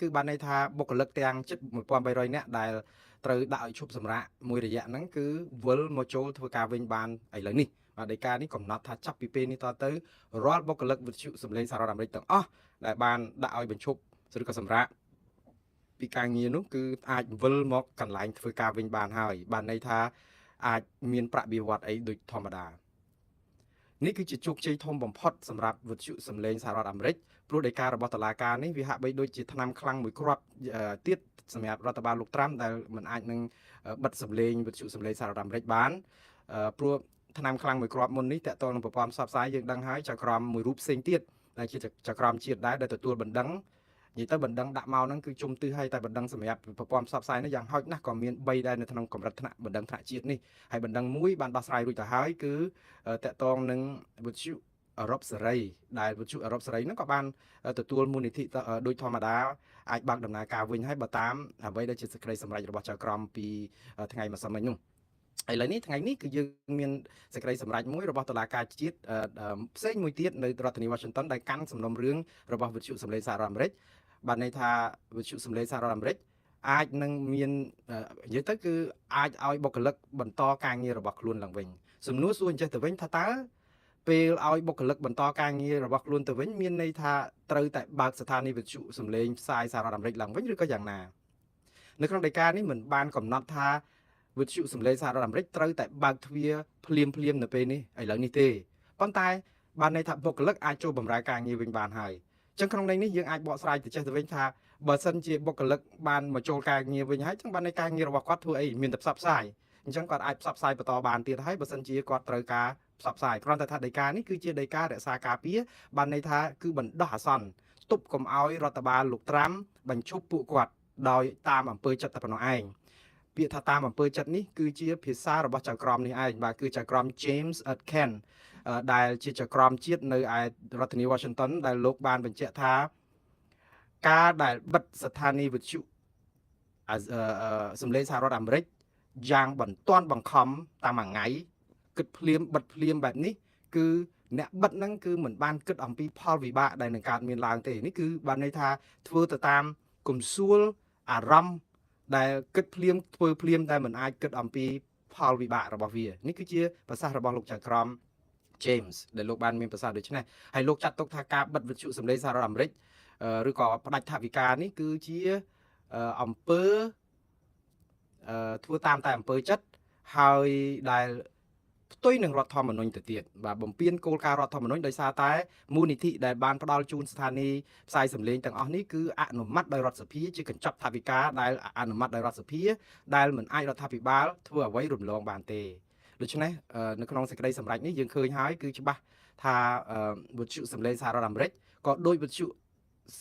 គឺបានន័យថាបុគ្គលិកទាំងជិត1300នាក់ដែលត្រូវដាក់ឲ្យឈប់សម្រាកមួយរយៈហ្នឹងគឺវិលមកចូលធ្វើការវិញបានឥឡូវនេះបាទដីកានេះកំណត់ថាចាប់ពីពេលនេះតទៅរាល់បុគ្គលិកវិទ្យុសម្លេងសហរដ្ឋអាមេរិកទាំងអស់ដែលបានដាក់ឲ្យបញ្ឈប់ឬក៏សម្រាកពីការងារនោះគឺអាចវិលមកកន្លែងធ្វើការវិញបានហើយបានន័យថាអាចមានប្រាក់បៀវត្សអីដូចធម្មតានេះគឺជាជោគជ័យធំបំផុតសម្រាប់វិទ្យុសម្លេងសហរដ្ឋអាមេរិកព្រោះដីការបស់តុលាការនេះវាហាក់បីដូចជាថ្នាំខ្លាំងមួយគ្រាប់ទៀតសម្រាប់រដ្ឋបាលលោកត្រាំដែលមិនអាចនឹងបិទសម្លេងវិទ្យុសម្លេងសហរដ្ឋអាមេរិកបានព្រោះថ្នាំខ្លាំងមួយគ្រាប់មុននេះតកតងនឹងប្រព័ន្ធផ្សព្វផ្សាយយើងដឹងហើយចៅក្រមមួយរូបផ្សេងទៀតដែលជាចៅក្រមជាតិដែរដែលទទួលបណ្ដឹងនិយាយទៅបណ្ដឹងដាក់មកហ្នឹងគឺជុំទិសហើយតែបណ្ដឹងសម្រាប់ប្រព័ន្ធផ្សព្វផ្សាយនេះយ៉ាងហោចណាស់ក៏មាន3ដែរនៅក្នុងកម្រិតថ្នាក់បណ្ដឹងថ្នាក់ជាតិនេះហើយបណ្ដឹងមួយបានដោះស្រាយរួចទៅហើយគឺតកតងនឹងវិទ្យុអឺរ៉ុបសេរីដែលវិទ្យុអឺរ៉ុបសេរីហ្នឹងក៏បានទទួលមូលនិធិដោយធម្មតាអាចបើកដំណើរការវិញហើយបើតាមអ្វីដែលជាសេចក្តីសម្រេចរបស់ចៅក្រមពីថ្ងៃម្សិលមិញនោះឥឡូវនេះថ្ងៃនេះគឺយើងមានសេចក្តីសម្រេចមួយរបស់តុលាការជាតិផ្សេងមួយទៀតនៅរដ្ឋធានី Washington ដែលកាន់សំណុំរឿងរបស់វិទ្យុសម្លេងសហរដ្ឋអាមេរិកបានន័យថាវិទ្យុសម្លេងសហរដ្ឋអាមេរិកអាចនឹងមាននិយាយទៅគឺអាចឲ្យបុគ្គលិកបន្តការងាររបស់ខ្លួនឡើងវិញសំណួរសួរអញ្ចេះទៅវិញថាតើពេលឲ្យបុគ្គលិកបន្តការងាររបស់ខ្លួនទៅវិញមានន័យថាត្រូវតែបើកស្ថានីយ៍វិទ្យុសម្លេងផ្សាយសហរដ្ឋអាមេរិកឡើងវិញឬក៏យ៉ាងណានៅក្នុងដីកានេះមិនបានកំណត់ថាវិទ្យុសម្លេងសហរដ្ឋអាមេរិកត្រូវតែបើកទ្វារភ្លាមនៅពេលនេះឥឡូវនេះទេប៉ុន្តែបានន័យថាបុគ្គលិកអាចចូលបម្រើការងារវិញបានហើយចឹងក្នុងន័យនេះយើងអាចបកស្រាយទៅចេះទៅវិញថាបើសិនជាបុគ្គលិកបានមកចូលការងារវិញហើយចឹងបានន័យការងាររបស់គាត់ធ្វើអីមានតែផ្សព្វផ្សាយអញ្ចឹងគាត់អាចផ្សព្វផ្សាយបន្តបានទៀតហើយបើសិនជាគាត់ត្រូវការផ្សព្វផ្សាយគ្រាន់តែថាដីកានេះគឺជាដីការក្សាការពារបានន័យថាគឺបណ្ដោះអាសន្នទប់កុំឲ្យរដ្ឋបាលលោកត្រាំបញ្ឈប់ពួកគាត់ដោយតាមអំពើចិត្តតែប៉ុណ្ណោះឯងពាក្យថាតាមអំពើចិត្តនេះគឺជាភាសារបស់ចៅក្រមនេះឯងបាទគឺចៅក្រម James Atkin ដែលជាចៅក្រមជាតិនៅឯរដ្ឋធានី Washington ដែលលោកបានបញ្ជាក់ថាការដែលបិទស្ថានីយ៍វិទ្យុសម្លេងសហរដ្ឋអាមេរិកយ៉ាងបន្ទាន់បង្ខំតាមមួយថ្ងៃគិតភ្លាមបិទភ្លាមបែបនេះគឺអ្នកបិទហ្នឹងគឺមិនបានគិតអំពីផលវិបាកដែលនឹងកើតមានឡើងទេនេះគឺបានន័យថាធ្វើទៅតាមគំសួលអារម្មណ៍ដែលគិតភ្លាមធ្វើភ្លាមតែមិនអាចគិតអំពីផលវិបាករបស់វានេះគឺជាប្រសាសន៍របស់លោកចៅក្រម James ដែលលោកបានមានប្រសាសន៍ដូច្នេះហើយលោកចាត់ទុកថាការបិទវិទ្យុសម្លេងសហរដ្ឋអាមេរិកឬក៏ផ្ដាច់ថវិកានេះគឺជាអំពើធ្វើតាមតែអំពើចិត្តហើយដែលផ្ទុយនឹងរដ្ឋធម្មនុញ្ញទៅទៀតបាទបំពេញគោលការណ៍រដ្ឋធម្មនុញ្ញដោយសារតែមូលនិធិដែលបានផ្ដល់ជូនស្ថានីយ៍ផ្សាយសម្លេងទាំងអស់នេះគឺអនុម័តដោយរដ្ឋសភាជាកញ្ចប់ថវិកាដែលអនុម័តដោយរដ្ឋសភាដែលមិនអាចរដ្ឋាភិបាលធ្វើអ្វីរំលងបានទេដូច្នេះនៅក្នុងសេចក្តីសម្រេចនេះយើងឃើញហើយគឺច្បាស់ថាវិទ្យុសម្លេងសហរដ្ឋអាមេរិកក៏ដោយវិទ្យុ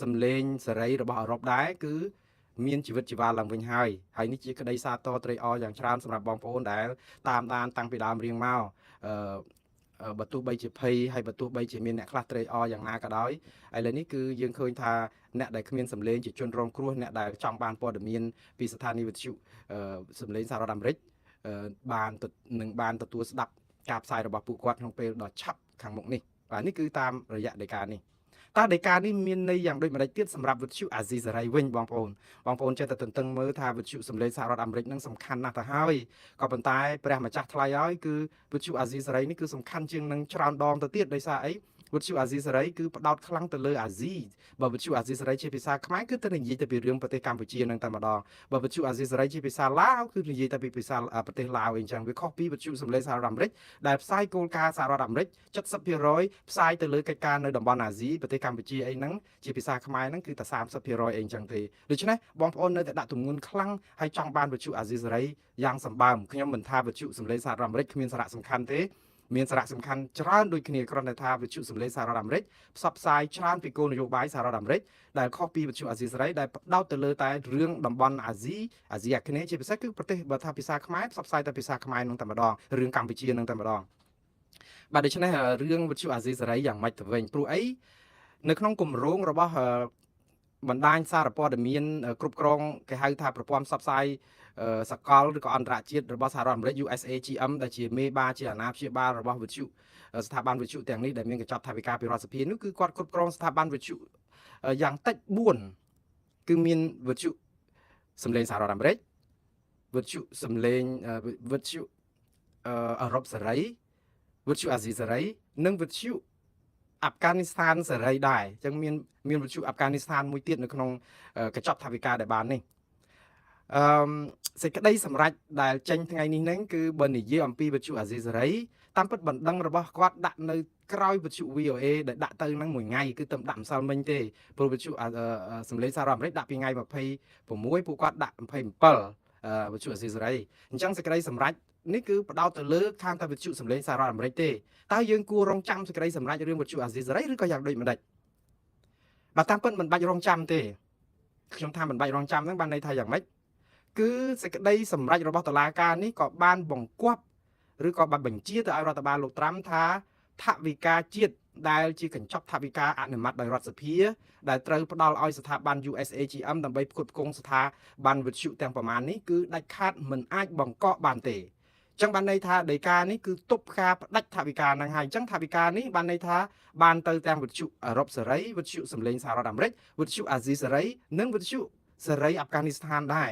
សម្លេងសេរីរបស់អឺរ៉ុបដែរគឺមានជីវិតជីវ៉ាឡើងវិញហើយនេះជាក្តីសាទរត្រេកអរយ៉ាងច្រើនសម្រាប់បងប្អូនដែលតាមដានតាំងពីដើមរៀងមកបើទោះបីជាភ័យហើយបើទោះបីជាមានអ្នកខ្លះត្រេកអរយ៉ាងណាក៏ដោយឥឡូវនេះគឺយើងឃើញថាអ្នកដែលគ្មានសម្លេងជាជនរងគ្រោះអ្នកដែលចង់បានព័ត៌មានពីស្ថានីយ៍វិទ្យុសម្លេងសហរដ្ឋអាមេរិកបានទទួលស្ដាប់ការផ្សាយរបស់ពួកគាត់ក្នុងពេលដ៏ឆាប់ខាងមុខនេះបាទនេះគឺតាមរយៈដីកានេះតើដីកានេះមានន័យយ៉ាងដូចម្តេចទៀតសម្រាប់វិទ្យុអាស៊ីសេរីវិញបងប្អូនចេះតែទន្ទឹងមើលថាវិទ្យុសម្លេងសហរដ្ឋអាមេរិកនឹងសំខាន់ណាស់ទៅហើយក៏ប៉ុន្តែព្រះម្ចាស់ថ្លៃហើយគឺវិទ្យុអាស៊ីសេរីនេះគឺសំខាន់ជាងនឹងច្រើនដងទៅទៀតដោយសារអីវិទ្យុអាស៊ីសេរីគឺផ្ដោតខ្លាំងទៅលើអាស៊ីបើវិទ្យុអាស៊ីសេរីជាភាសាខ្មែរគឺទៅនិយាយទៅពីរឿងប្រទេសកម្ពុជានឹងតែម្ដងបើវិទ្យុអាស៊ីសេរីជាភាសាឡាវគឺនិយាយទៅពីភាសាប្រទេសឡាវអីចឹងវាខុសពីវិទ្យុសម្លេងសហរដ្ឋអាមេរិកដែលផ្សាយគោលការណ៍សហរដ្ឋអាមេរិក 70% ផ្សាយទៅលើកិច្ចការនៅតំបន់អាស៊ីប្រទេសកម្ពុជាអីហ្នឹងជាភាសាខ្មែរហ្នឹងគឺតែ 30% អីចឹងទេដូច្នេះបងប្អូននៅតែដាក់ទម្ងន់ខ្លាំងហើយចង់បានវិទ្យុអាស៊ីសេរីយ៉ាងសម្បើមខ្ញុំមិនថាវិទ្យុសម្លេងសហរដ្ឋអាមេរិកគ្មានសារៈសំខាន់ទេមានសារៈសំខាន់ច្រើនដូចគ្នាគ្រាន់តែថាវិទ្យុសម្លេងសហរដ្ឋអាមេរិកផ្សព្វផ្សាយច្រើនពីគោលនយោបាយសហរដ្ឋអាមេរិកដែលខុសពីវិទ្យុអាស៊ីសេរីដែលផ្ដោតទៅលើតែរឿងតំបន់អាស៊ីអាគ្នេយ៍ជាពិសេសគឺប្រទេសបើថាភាសាខ្មែរផ្សព្វផ្សាយតែភាសាខ្មែរនឹងតែម្ដងរឿងកម្ពុជានឹងតែម្ដងបាទដូច្នេះរឿងវិទ្យុអាស៊ីសេរីយ៉ាងម៉េចទៅវិញព្រោះអីនៅក្នុងគម្រោងរបស់បណ្ដាញសារព័ត៌មានគ្រប់គ្រងគេហៅថាប្រព័ន្ធផ្សព្វផ្សាយសកលឬក៏អន្តរជាតិរបស់សហរដ្ឋអាមេរិក USAGM ដែលជាមេបាជាអាណាព្យាបាលរបស់វិទ្យុស្ថាប័នវិទ្យុទាំងនេះដែលមានកញ្ចប់ថវិកាពីរដ្ឋសភានោះគឺគាត់គ្រប់គ្រងស្ថាប័នវិទ្យុយ៉ាងតិច គឺមានវិទ្យុសំឡេងសហរដ្ឋអាមេរិកវិទ្យុសំឡេងវិទ្យុអឺរ៉ុបសេរីវិទ្យុអាស៊ីសេរីនិងវិទ្យុអាហ្វហ្គានីស្ថានសេរីដែរអញ្ចឹងមានវិទ្យុអាហ្វហ្គានីស្ថានមួយទៀតនៅក្នុងកញ្ចប់ថវិកាដែលបាននេះសេចក្តីសម្រេចដែលចេញថ្ងៃនេះហ្នឹងគឺបើនិយាយអំពីវិទ្យុអាស៊ីសេរីតាមពិតបណ្ដឹងរបស់គាត់ដាក់នៅក្រោយវិទ្យុ VOA ដែលដាក់ទៅហ្នឹងមួយថ្ងៃគឺទៅដាក់ម្សិលមិញទេព្រោះវិទ្យុសម្លេងសហរដ្ឋអាមេរិកដាក់ពីថ្ងៃ26ពួកគាត់ដាក់27វិទ្យុអាស៊ីសេរីអញ្ចឹងសេចក្តីសម្រេចនេះគឺបដោតទៅលើខាងតែវិទ្យុសម្លេងសហរដ្ឋអាមេរិកទេតើយើងគួររងចាំសេចក្តីសម្រេចរឿងវិទ្យុអាស៊ីសេរីឬក៏យ៉ាងដូចម្ដេចបើតាមពិតមិនបាច់រងចាំទេខ្ញុំថាមិនបាច់រងចាំហ្នឹងបានន័យថាយ៉ាងម៉េចគឺសេចក្តីសម្រេចរបស់តុលាការនេះក៏បានបង្គាប់ឬក៏បានបញ្ជាទៅឲ្យរដ្ឋបាលលោកត្រាំថាថវិកាជាតិដែលជាកញ្ចប់ថវិកាអនុម័តដោយរដ្ឋសភាដែលត្រូវផ្ដល់ឲ្យស្ថាប័ន USAGM ដើម្បីផ្គត់ផ្គង់ស្ថាប័នវិទ្យុទាំងប្រមាណនេះគឺដាច់ខាតមិនអាចបង្កកបានទេអញ្ចឹងបានន័យថាដីកានេះគឺទប់ការផ្ដាច់ថវិកាហ្នឹងហើយអញ្ចឹងថវិកានេះបានន័យថាបានទៅទាំងវិទ្យុអឺរ៉ុបសេរីវិទ្យុសម្លេងសហរដ្ឋអាមេរិកវិទ្យុអាស៊ីសេរីនិងវិទ្យុសេរីអាហ្វហ្គានីស្ថានដែរ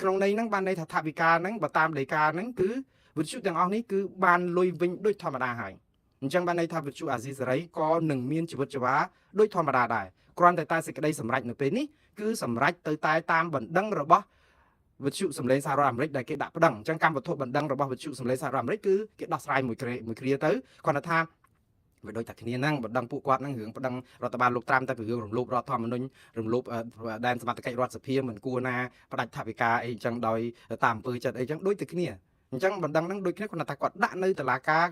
ក្នុងន័យហ្នឹងបានន័យថាថវិកាហ្នឹងបើតាមដីកាហ្នឹងគឺវិទ្យុទាំងអស់នេះគឺបានលុយវិញដូចធម្មតាហើយអញ្ចឹងបានន័យថាវិទ្យុអាស៊ីសេរីក៏នឹងមានជីវិតជីវ៉ាដូចធម្មតាដែរគ្រាន់តែសេចក្តីសម្រេចនៅពេលនេះគឺសម្រេចទៅតែតាមបណ្ដឹងរបស់វិទ្យុសម្លេងសហរដ្ឋអាមេរិកដែលគេដាក់ប្តឹងអញ្ចឹងកម្មវត្ថុបណ្ដឹងរបស់វិទ្យុសម្លេងសហរដ្ឋអាមេរិកគឺគេដោះស្រាយមួយគ្រាទៅគាត់ថាវាដូចតែគ្នាហ្នឹងបណ្ដឹងពួកគាត់ហ្នឹងរឿងបណ្ដឹងរដ្ឋបាលលោកត្រាំតែពីរឿងរំលោភរដ្ឋធម្មនុញ្ញរំលោភដែនសមត្ថកិច្ចរដ្ឋសភាមិនគួរណាផ្ដាច់ថវិកាអីអញ្ចឹងដោយតាមអំពើចិត្តអីអញ្ចឹងដូចតែគ្នាអញ្ចឹងបណ្ដឹងហ្នឹងដូចគ្នាគាត់ថាគាត់ដាក់នៅតុលាកា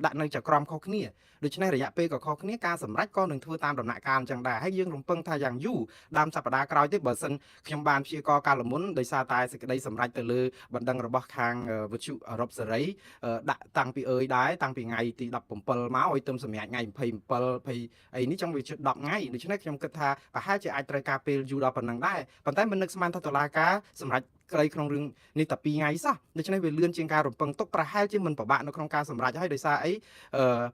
រដាក់នៅចក្រមខុសគ្នាដូច្នេះរយៈពេលក៏ខុសគ្នាការសម្រេចក៏នឹងធ្វើតាមដំណាក់កាលអញ្ចឹងដែរហើយយើងរំពឹងថាយ៉ាងយូរដើមសប្តាហ៍ក្រោយទេបើសិនខ្ញុំបានព្យាករណ៍កាលមុនដោយសារតែសេចក្តីសម្រេចទៅលើបណ្ដឹងរបស់ខាងវិទ្យុអឺរ៉ុបសេរីដាក់តាំងពីដែរតាំងពីថ្ងៃទី17មកឲ្យទៅសម្រាប់ថ្ងៃ27អីនេះចង់វាជិត10ថ្ងៃដូច្នេះខ្ញុំគិតថាប្រហែលជាអាចត្រូវការពេលយូរដល់ប៉ុណ្ណឹងដែរប៉ុន្តែមិននឹកស្មានថាតុលាការសម្រេចក្តីក្នុងរឿងនេះតែ2ថ្ងៃសោះដូច្នេះវាលឿនជាងការរំពឹងទុកប្រហែលជាមិនពិបាកនៅក្នុងការសម្រេចហើយដោយសារអី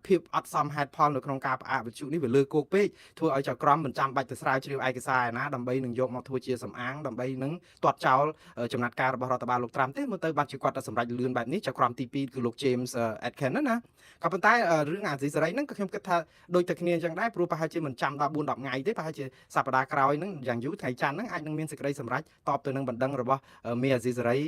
ភាពអត់សមហេតុផលនៅក្នុងការផ្អាកវិទ្យុនេះវាលើគោកពេកធ្វើឲ្យចក្រមមិនចាំបាច់ទៅស្រាវជ្រាវឯកសារឯណាដើម្បីនឹងយកមកធ្វើជាសំអាងដើម្បីនឹងទាត់ចោលចំណាត់ការរបស់រដ្ឋបាលលោកត្រាំទេមើលទៅបាត់ជាគាត់តែសម្រេចលឿនបែបនេះចក្រមទី2គឺលោក James Atkin ណាក៏ប៉ុន្តែរឿងអាស៊ីសេរីហ្នឹងក៏ខ្ញុំគិតថាដូចតែគ្នាអញ្ចឹងដែរព្រោះប្រហែលជាមិនចាំដល់4-10ថ្ងៃទេប្រហែលជាសប្តាហ៍ក្រោយហ្នឹងយ៉ាងយូរថ្ងៃច័ន្ទហ្នឹងអាចនឹងមានសេចក្តីសម្រេចតបទៅនឹងបណ្ដឹងរបស់មេអាស៊ីសេរី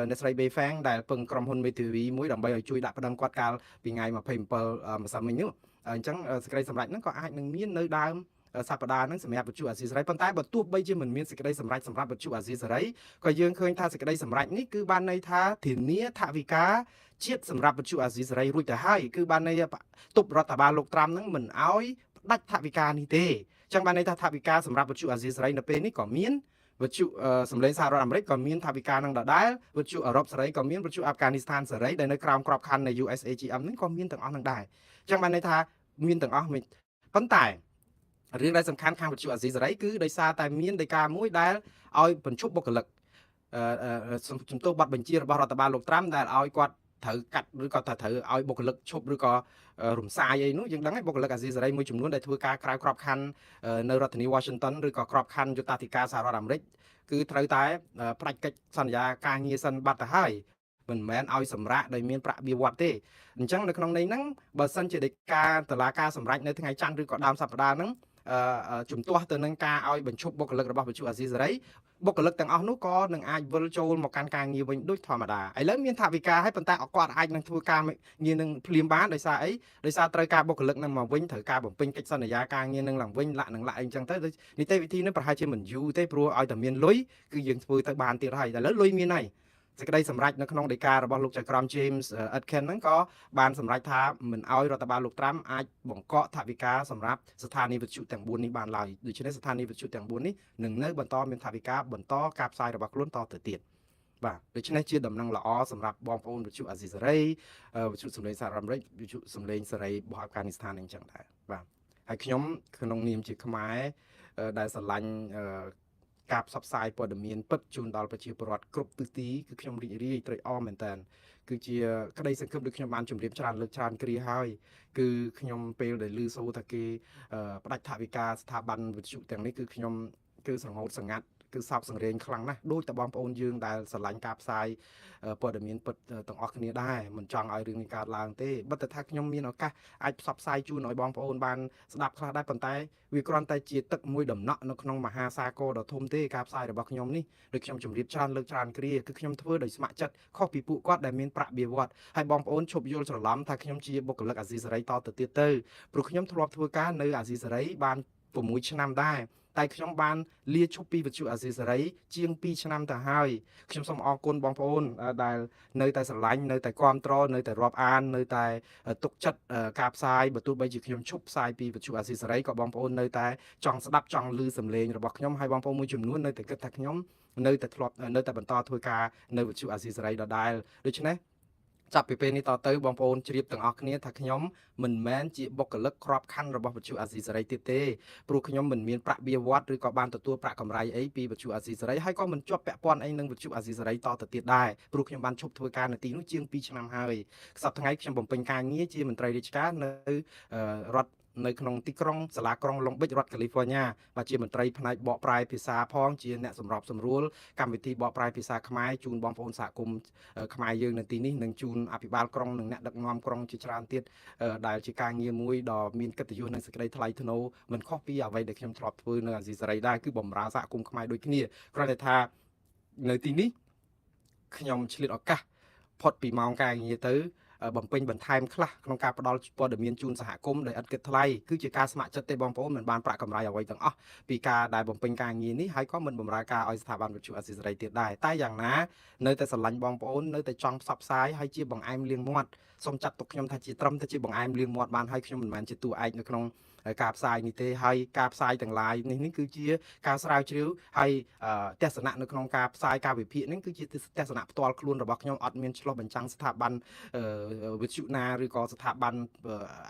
អ្នកស្រី Bay Fang ដែលពឹងក្រុមហ៊ុន MeTV មួយដើម្បីឲ្យជួយដាក់ប្តឹងគាត់កាលពីថ្ងៃ27ម្សិលមិញនោះអញ្ចឹងសេចក្តីសម្រេចហ្នឹងក៏អាចនឹងមាននៅដើមសប្តាហ៍ហ្នឹងសម្រាប់វិទ្យុអាស៊ីសេរីប៉ុន្តែបើទោះបីជាមិនមានសេចក្តីសម្រេចសម្រាប់វិទ្យុអាស៊ីសេរីក៏យើងឃើញថាសេចក្តីសម្រេចនេះគឺបានន័យថាធានាថវិកាជាតិសម្រាប់វិទ្យុអាស៊ីសេរីរួចទៅហើយគឺបានន័យថាទប់រដ្ឋបាលលោកត្រាំហ្នឹងមិនអោយផ្ដាច់ថវិកានេះទេអញ្ចឹងបានន័យថាថវិកាសម្រាប់វិទ្យុអាស៊ីសេរីនៅពេលនេះក៏មានវិទ្យុសម្លេងសហរដ្ឋអាមេរិកក៏មានថវិកានឹងដដែលវិទ្យុអឺរ៉ុបសេរីក៏មានវិទ្យុអាហ្វហ្គានីស្ថានសេរីដែលនៅក្រោមក្របខ័ណ្ឌនៃ USAGM ហ្នឹងក៏មានទាំងអស់នឹងដែរអញ្ចឹងបានន័យថាមានទាំងអស់ប៉ុន្តែរឿងដែលសំខាន់ខាងវិទ្យុអាស៊ីសេរីគឺដោយសារតែមានដីកាមួយដែលឲ្យបញ្ឈប់បុគ្គលិកជំទោសប័ណ្ណបញ្ជារបស់រដ្ឋបាលលោកត្រាំដែលឲ្យគាត់ត្រូវកាត់ឬក៏ត្រូវឲ្យបុគ្គលិកឈប់ឬក៏រំសាយអីនោះយើងដឹងហើយបុគ្គលិកអាស៊ីសេរីមួយចំនួនដែលធ្វើការក្រៅក្របខ័ណ្ឌនៅរដ្ឋធានី Washington ឬក៏ក្របខ័ណ្ឌយុត្តាធិការសហរដ្ឋអាមេរិកគឺត្រូវតែផ្ដាច់កិច្ចសន្យាការងារសិនបាត់ទៅហើយមិនមែនឲ្យសម្រាកដោយមានប្រាក់បៀវត្សទេអញ្ចឹងនៅក្នុងន័យហ្នឹងបើសិនជាដីកាតុលាការសម្រេចនៅថ្ងៃច័ន្ទឬក៏ដើមសប្តាហ៍ហ្នឹងជំទាស់ទៅនឹងការឲ្យបញ្ឈប់បុគ្គលិករបស់វិទ្យុអាស៊ីសេរីបុគ្គលិកទាំងអស់នោះក៏នឹងអាចវិលចូលមកកាន់ការងារវិញដូចធម្មតាឥឡូវមានថវិកាហើយប៉ុន្តែគាត់អាចនឹងធ្វើការងារនឹងភ្លាមបានដោយសារអីដោយសារត្រូវការបុគ្គលិកនឹងមកវិញត្រូវការបំពេញកិច្ចសន្យាការងារនឹងឡើងវិញលាក់អីចឹងទៅនីតិវិធីនេះប្រហែលជាមិនយូរទេព្រោះឲ្យតែមានលុយគឺយើងធ្វើទៅបានទៀតហើយឥឡូវលុយមានហើយសេចក្តីសម្រេចនៅក្នុងដីការបស់លោកចក្រម James Atkin ហ្នឹងក៏បានសម្រេចថាមិនអោយរដ្ឋបាលលោកត្រាំអាចបង្កកថវិកាសម្រាប់ស្ថានីយវិទ្យុទាំង4នេះបានឡើយដូច្នេះស្ថានីយវិទ្យុទាំង4នេះនឹងនៅបន្តមានថវិកាបន្តការផ្សាយរបស់ខ្លួនតទៅទៀតបាទដូច្នេះជាដំណឹងល្អសម្រាប់បងប្អូនវិទ្យុអាស៊ីសេរីវិទ្យុសម្លេងសហរដ្ឋអាមេរិកវិទ្យុសម្លេងសេរីរបស់អាហ្វហ្គានីស្ថានអញ្ចឹងដែរបាទហើយខ្ញុំក្នុងនាមជាខ្មែរដែលស្រឡាញ់ការផ្សព្វផ្សាយព័ត៌មានពិតជូនដល់ប្រជាពលរដ្ឋគ្រប់ទិសទីគឺខ្ញុំរីករាយត្រេកអរមែនតើគឺជាក្តីសង្ឃឹមដូចខ្ញុំបានជម្រាបច្រើនលើកច្រើនគ្រាហើយគឺខ្ញុំពេលដែលឮសូរថាគេផ្ដាច់ថវិកាស្ថាប័នវិទ្យុទាំងនេះគឺខ្ញុំគឺសង្ហូតសង្កាត់ គឺសោកសង្រេងខ្លាំងណាស់ដូចតែបងប្អូនយើងដែលស្រឡាញ់ការផ្សាយព័ត៌មានពិតទាំងអស់គ្នាដែរមិនចង់ឲ្យរឿងនេះកើតឡើងទេបើតែថាខ្ញុំមានឱកាសអាចផ្សព្វផ្សាយជូនឲ្យបងប្អូនបានស្ដាប់ខ្លះដែរប៉ុន្តែវាគ្រាន់តែជាទឹកមួយដំណក់នៅក្នុងមហាសាគរដ៏ធំទេការផ្សាយរបស់ខ្ញុំនេះដូចខ្ញុំជម្រាបច្រើនលើកច្រើនគ្រាគឺខ្ញុំធ្វើដោយស្ម័គ្រចិត្តខុសពីពួកគាត់ដែលមានប្រាក់បៀវត្សហើយបងប្អូនឈប់យល់ច្រឡំថាខ្ញុំជាបុគ្គលិកអាស៊ីសេរីតទៅទៀតទៅព្រោះខ្ញុំធ្លាប់ធ្វើការនៅអាស៊ីសេរីបាន6ឆ្នាំដែរតែខ្ញុំបានលាឈប់ពីវិទ្យុអាស៊ីសេរីជាង2ឆ្នាំទៅហើយខ្ញុំសូមអរគុណបងប្អូនដែលនៅតែស្រឡាញ់នៅតែគាំទ្រនៅតែរាប់អាននៅតែទុកចិត្តការផ្សាយបើទោះបីជាខ្ញុំឈប់ផ្សាយពីវិទ្យុអាស៊ីសេរីក៏បងប្អូននៅតែចង់ស្ដាប់ចង់ឮសំឡេងរបស់ខ្ញុំហើយបងប្អូនមួយចំនួននៅតែគិតថាខ្ញុំនៅតែធ្លាប់នៅតែបន្តធ្វើការនៅវិទ្យុអាស៊ីសេរីដដែលដូច្នេះចាប់ពីពេលនេះតទៅបងប្អូនជ្រាបទាំងអស់គ្នាថាខ្ញុំមិនមែនជាបុគ្គលិកក្របខ័ណ្ឌរបស់វិទ្យុអាស៊ីសេរីទៀតទេព្រោះខ្ញុំមិនមានប្រាក់បៀវត្សឬក៏បានទទួលប្រាក់កម្រៃអីពីវិទ្យុអាស៊ីសេរីហើយក៏មិនជាប់ពាក់ព័ន្ធអីនឹងវិទ្យុអាស៊ីសេរីតទៅទៀតដែរព្រោះខ្ញុំបានឈប់ធ្វើការនៅទីនោះជាង2ឆ្នាំហើយសប្តាហ៍ថ្ងៃខ្ញុំបំពេញការងារជាមន្ត្រីរាជការនៅរដ្ឋនៅក្នុងទីក្រុងសាលាក្រុងឡុងប៊ិចរដ្ឋកាលីហ្វ័រញ៉ាបាទជាមន្ត្រីផ្នែកបកប្រែភាសាផងជាអ្នកសម្របសម្រួលកម្មវិធីបកប្រែភាសាខ្មែរជូនបងប្អូនសហគមន៍ខ្មែរយើងនៅទីនេះនិងជូនអភិបាលក្រុងនិងអ្នកដឹកនាំក្រុងជាច្រើនទៀតដែលជាការងារមួយដ៏មានកិត្តិយសនិងសេចក្តីថ្លៃថ្នូរមិនខុសពីអ្វីដែលខ្ញុំធ្លាប់ធ្វើនៅអាស៊ីសេរីដែរគឺបម្រើសហគមន៍ខ្មែរដូចគ្នាគ្រាន់តែថានៅទីនេះខ្ញុំឆ្លៀតឱកាសផុតពីម៉ោងការងារទៅបំពេញបន្ថែមខ្លះក្នុងការផ្ដល់ព័ត៌មានជូនសហគមន៍ដោយឥតគិតថ្លៃគឺជាការស្ម័គ្រចិត្តទេបងប្អូនមិនបានប្រាក់កម្រៃអ្វីទាំងអស់ពីការដែលបំពេញការងារនេះហើយក៏មិនបម្រើការឲ្យស្ថាប័នវិទ្យុអាស៊ីសេរីទៀតដែរតែយ៉ាងណានៅតែស្រឡាញ់បងប្អូននៅតែចង់ផ្សព្វផ្សាយហើយជាបង្អែមលៀងមាត់សូមចាត់ទុកខ្ញុំថាជាត្រឹមតែជាបង្អែមលៀងមាត់បានហើយខ្ញុំមិនមែនជាតួឯកនៅក្នុងការផ្សាយនេះទេហើយការផ្សាយទាំង live នេះគឺជាការស្រាវជ្រាវហើយទស្សនៈនៅក្នុងការផ្សាយការវិភាគនេះគឺជាទស្សនៈផ្ទាល់ខ្លួនរបស់ខ្ញុំអត់មានឆ្លុះបញ្ចាំងស្ថាប័នវិទ្យុណាឬក៏ស្ថាប័ន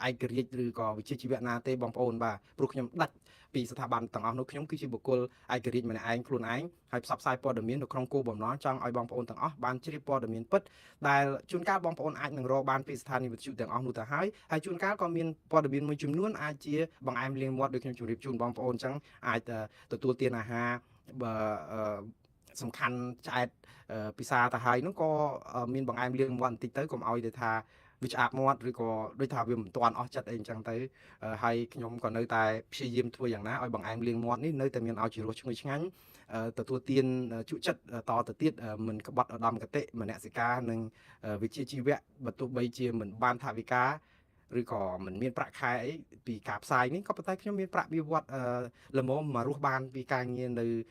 ឯករាជ្យឬក៏វិជ្ជាជីវៈណាទេបងប្អូនបាទព្រោះខ្ញុំដាច់ពីស្ថាប័នទាំងអស់នោះខ្ញុំគឺជាបុគ្គលឯករាជ្យម្នាក់ឯងខ្លួនឯងហើយផ្សព្វផ្សាយព័ត៌មាននៅក្នុងគោលបំណងចង់ឲ្យបងប្អូនទាំងអស់បានជ្រាបព័ត៌មានពិតដែលជួនកាលបងប្អូនអាចនឹងរកបានពីស្ថានីយ៍វិទ្យុទាំងអស់នោះទៅហើយជួនកាលក៏មានព័ត៌មានមួយចំនួនអាចជាបង្អែមលៀងមាត់ដូចខ្ញុំជម្រាបជូនបងប្អូនអញ្ចឹងអាចទទួលទានអាហារបើសំខាន់ឆ្អែតពិសាទៅហើយនោះក៏មានបង្អែមលៀងមាត់បន្តិចទៅកុំឲ្យទៅថាវាឆ្អាបមាត់ឬក៏ដូចថាវាមិនទាន់អស់ចិត្តអីអញ្ចឹងទៅហើយខ្ញុំក៏នៅតែព្យាយាមធ្វើយ៉ាងណាឲ្យបង្អែមលៀងមាត់នេះនៅតែមានឲ្យជារសឈ្ងុយឆ្ងាញ់ទទួលទានជក់ចិត្តតទៅទៀតមិនក្បត់ឧត្តមគតិមនសិការនិងវិជ្ជាជីវៈបើទោះបីជាមិនបានថវិកាឬក៏មិនមានប្រាក់ខែអីពីការផ្សាយនេះក៏ប៉ុន្តែខ្ញុំមានប្រាក់បៀវត្សល្មមមករស់បានពីការងារនៅ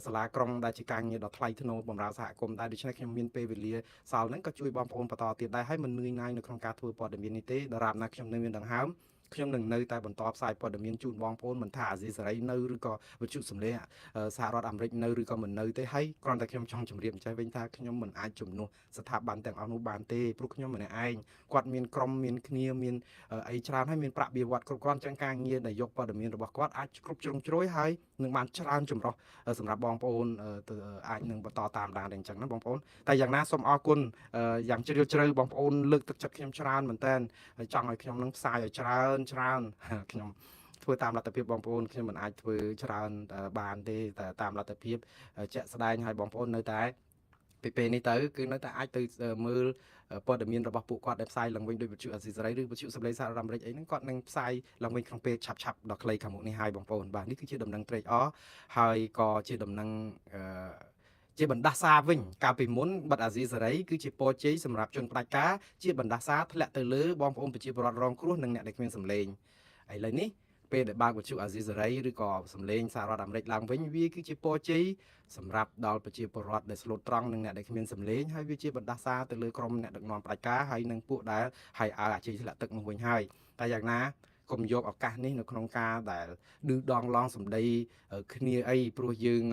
សាលាក្រុងដែលជាការងារដ៏ថ្លៃថ្នូរបម្រើសហគមន៍ដែរដូច្នេះខ្ញុំមានពេលវេលាសល់ហ្នឹងក៏ជួយបងប្អូនបន្តទៀតដែរហើយមិននឿយណាយនៅក្នុងការធ្វើព័ត៌មាននេះទេដរាបណាខ្ញុំនៅមានដង្ហើមខ្ញុំនឹងនៅតែបន្តផ្សាយព័ត៌មានជូនបងប្អូនមិនថាអាស៊ីសេរីនៅឬក៏វិទ្យុសំឡេងសហរដ្ឋអាមេរិកនៅឬក៏មិននៅទេហើយគ្រាន់តែខ្ញុំចង់ជម្រាបអញ្ចឹងវិញថាខ្ញុំមិនអាចជំនួសស្ថាប័នទាំងអស់នោះបានទេព្រោះខ្ញុំម្នាក់ឯងគាត់មានក្រុមមានគ្នាមានអីច្រើនហើយមានប្រាក់បៀវត្សគ្រប់គ្រាន់អញ្ចឹងការងារដែលយកព័ត៌មានរបស់គាត់អាចគ្រប់ជ្រុងជ្រោយហើយនឹងបានច្រើនចម្រុះសម្រាប់បងប្អូនអាចនឹងបន្តតាមដានអញ្ចឹងណាបងប្អូនតែយ៉ាងណាសូមអរគុណយ៉ាងជ្រាលជ្រៅបងប្អូនលើកទឹកចិត្តខ្ញុំច្រើនមែនតើហើយចង់ឲ្យខ្ញុំនឹងផ្សាយឲ្យច្រើនខ្ញុំធ្វើតាមលទ្ធភាពបងប្អូនខ្ញុំមិនអាចធ្វើច្រើនបានទេតែតាមលទ្ធភាពជាក់ស្ដែងឲ្យបងប្អូននៅតែពីពេលនេះទៅគឺនៅតែអាចទៅមើលព័ត៌មានរបស់ពួកគាត់ដែលផ្សាយឡើងវិញដោយវិទ្យុអាស៊ីសេរីឬវិទ្យុសំឡេងសហរដ្ឋអាមេរិកអីហ្នឹងគាត់នឹងផ្សាយឡើងវិញក្នុងពេលឆាប់ដល់ខ្លីខាងមុខនេះហើយបងប្អូនបាទនេះគឺជាដំណឹងត្រេកអរហើយក៏ជាដំណឹងជាបណ្ដាសាវិញកាលពីមុនប័ណ្ណអាស៊ីសេរីគឺជាពរជ័យសម្រាប់ជនផ្ដាច់ការជាបណ្ដាសាធ្លាក់ទៅលើបងប្អូនប្រជាពលរដ្ឋរងគ្រោះនិងអ្នកដែលគ្មានសម្លេងឥឡូវនេះពេលដែលបើកវិទ្យុអាស៊ីសេរីឬក៏សម្លេងសហរដ្ឋអាមេរិកឡើងវិញវាគឺជាពរជ័យសម្រាប់ដល់ប្រជាពលរដ្ឋដែលស្លូតត្រង់និងអ្នកដែលគ្មានសម្លេងហើយវាជាបណ្ដាសាទៅលើក្រុមអ្នកដឹកនាំផ្ដាច់ការហើយនិងពួកដែលហើយឲ្យអាជីវធ្លាក់ទឹកនោះវិញហើយតែយ៉ាងណាកុំយកឱកាសនេះនៅក្នុងការដែលឌឺដងឡងសម្ដីគ្នាអីព្រោះយើ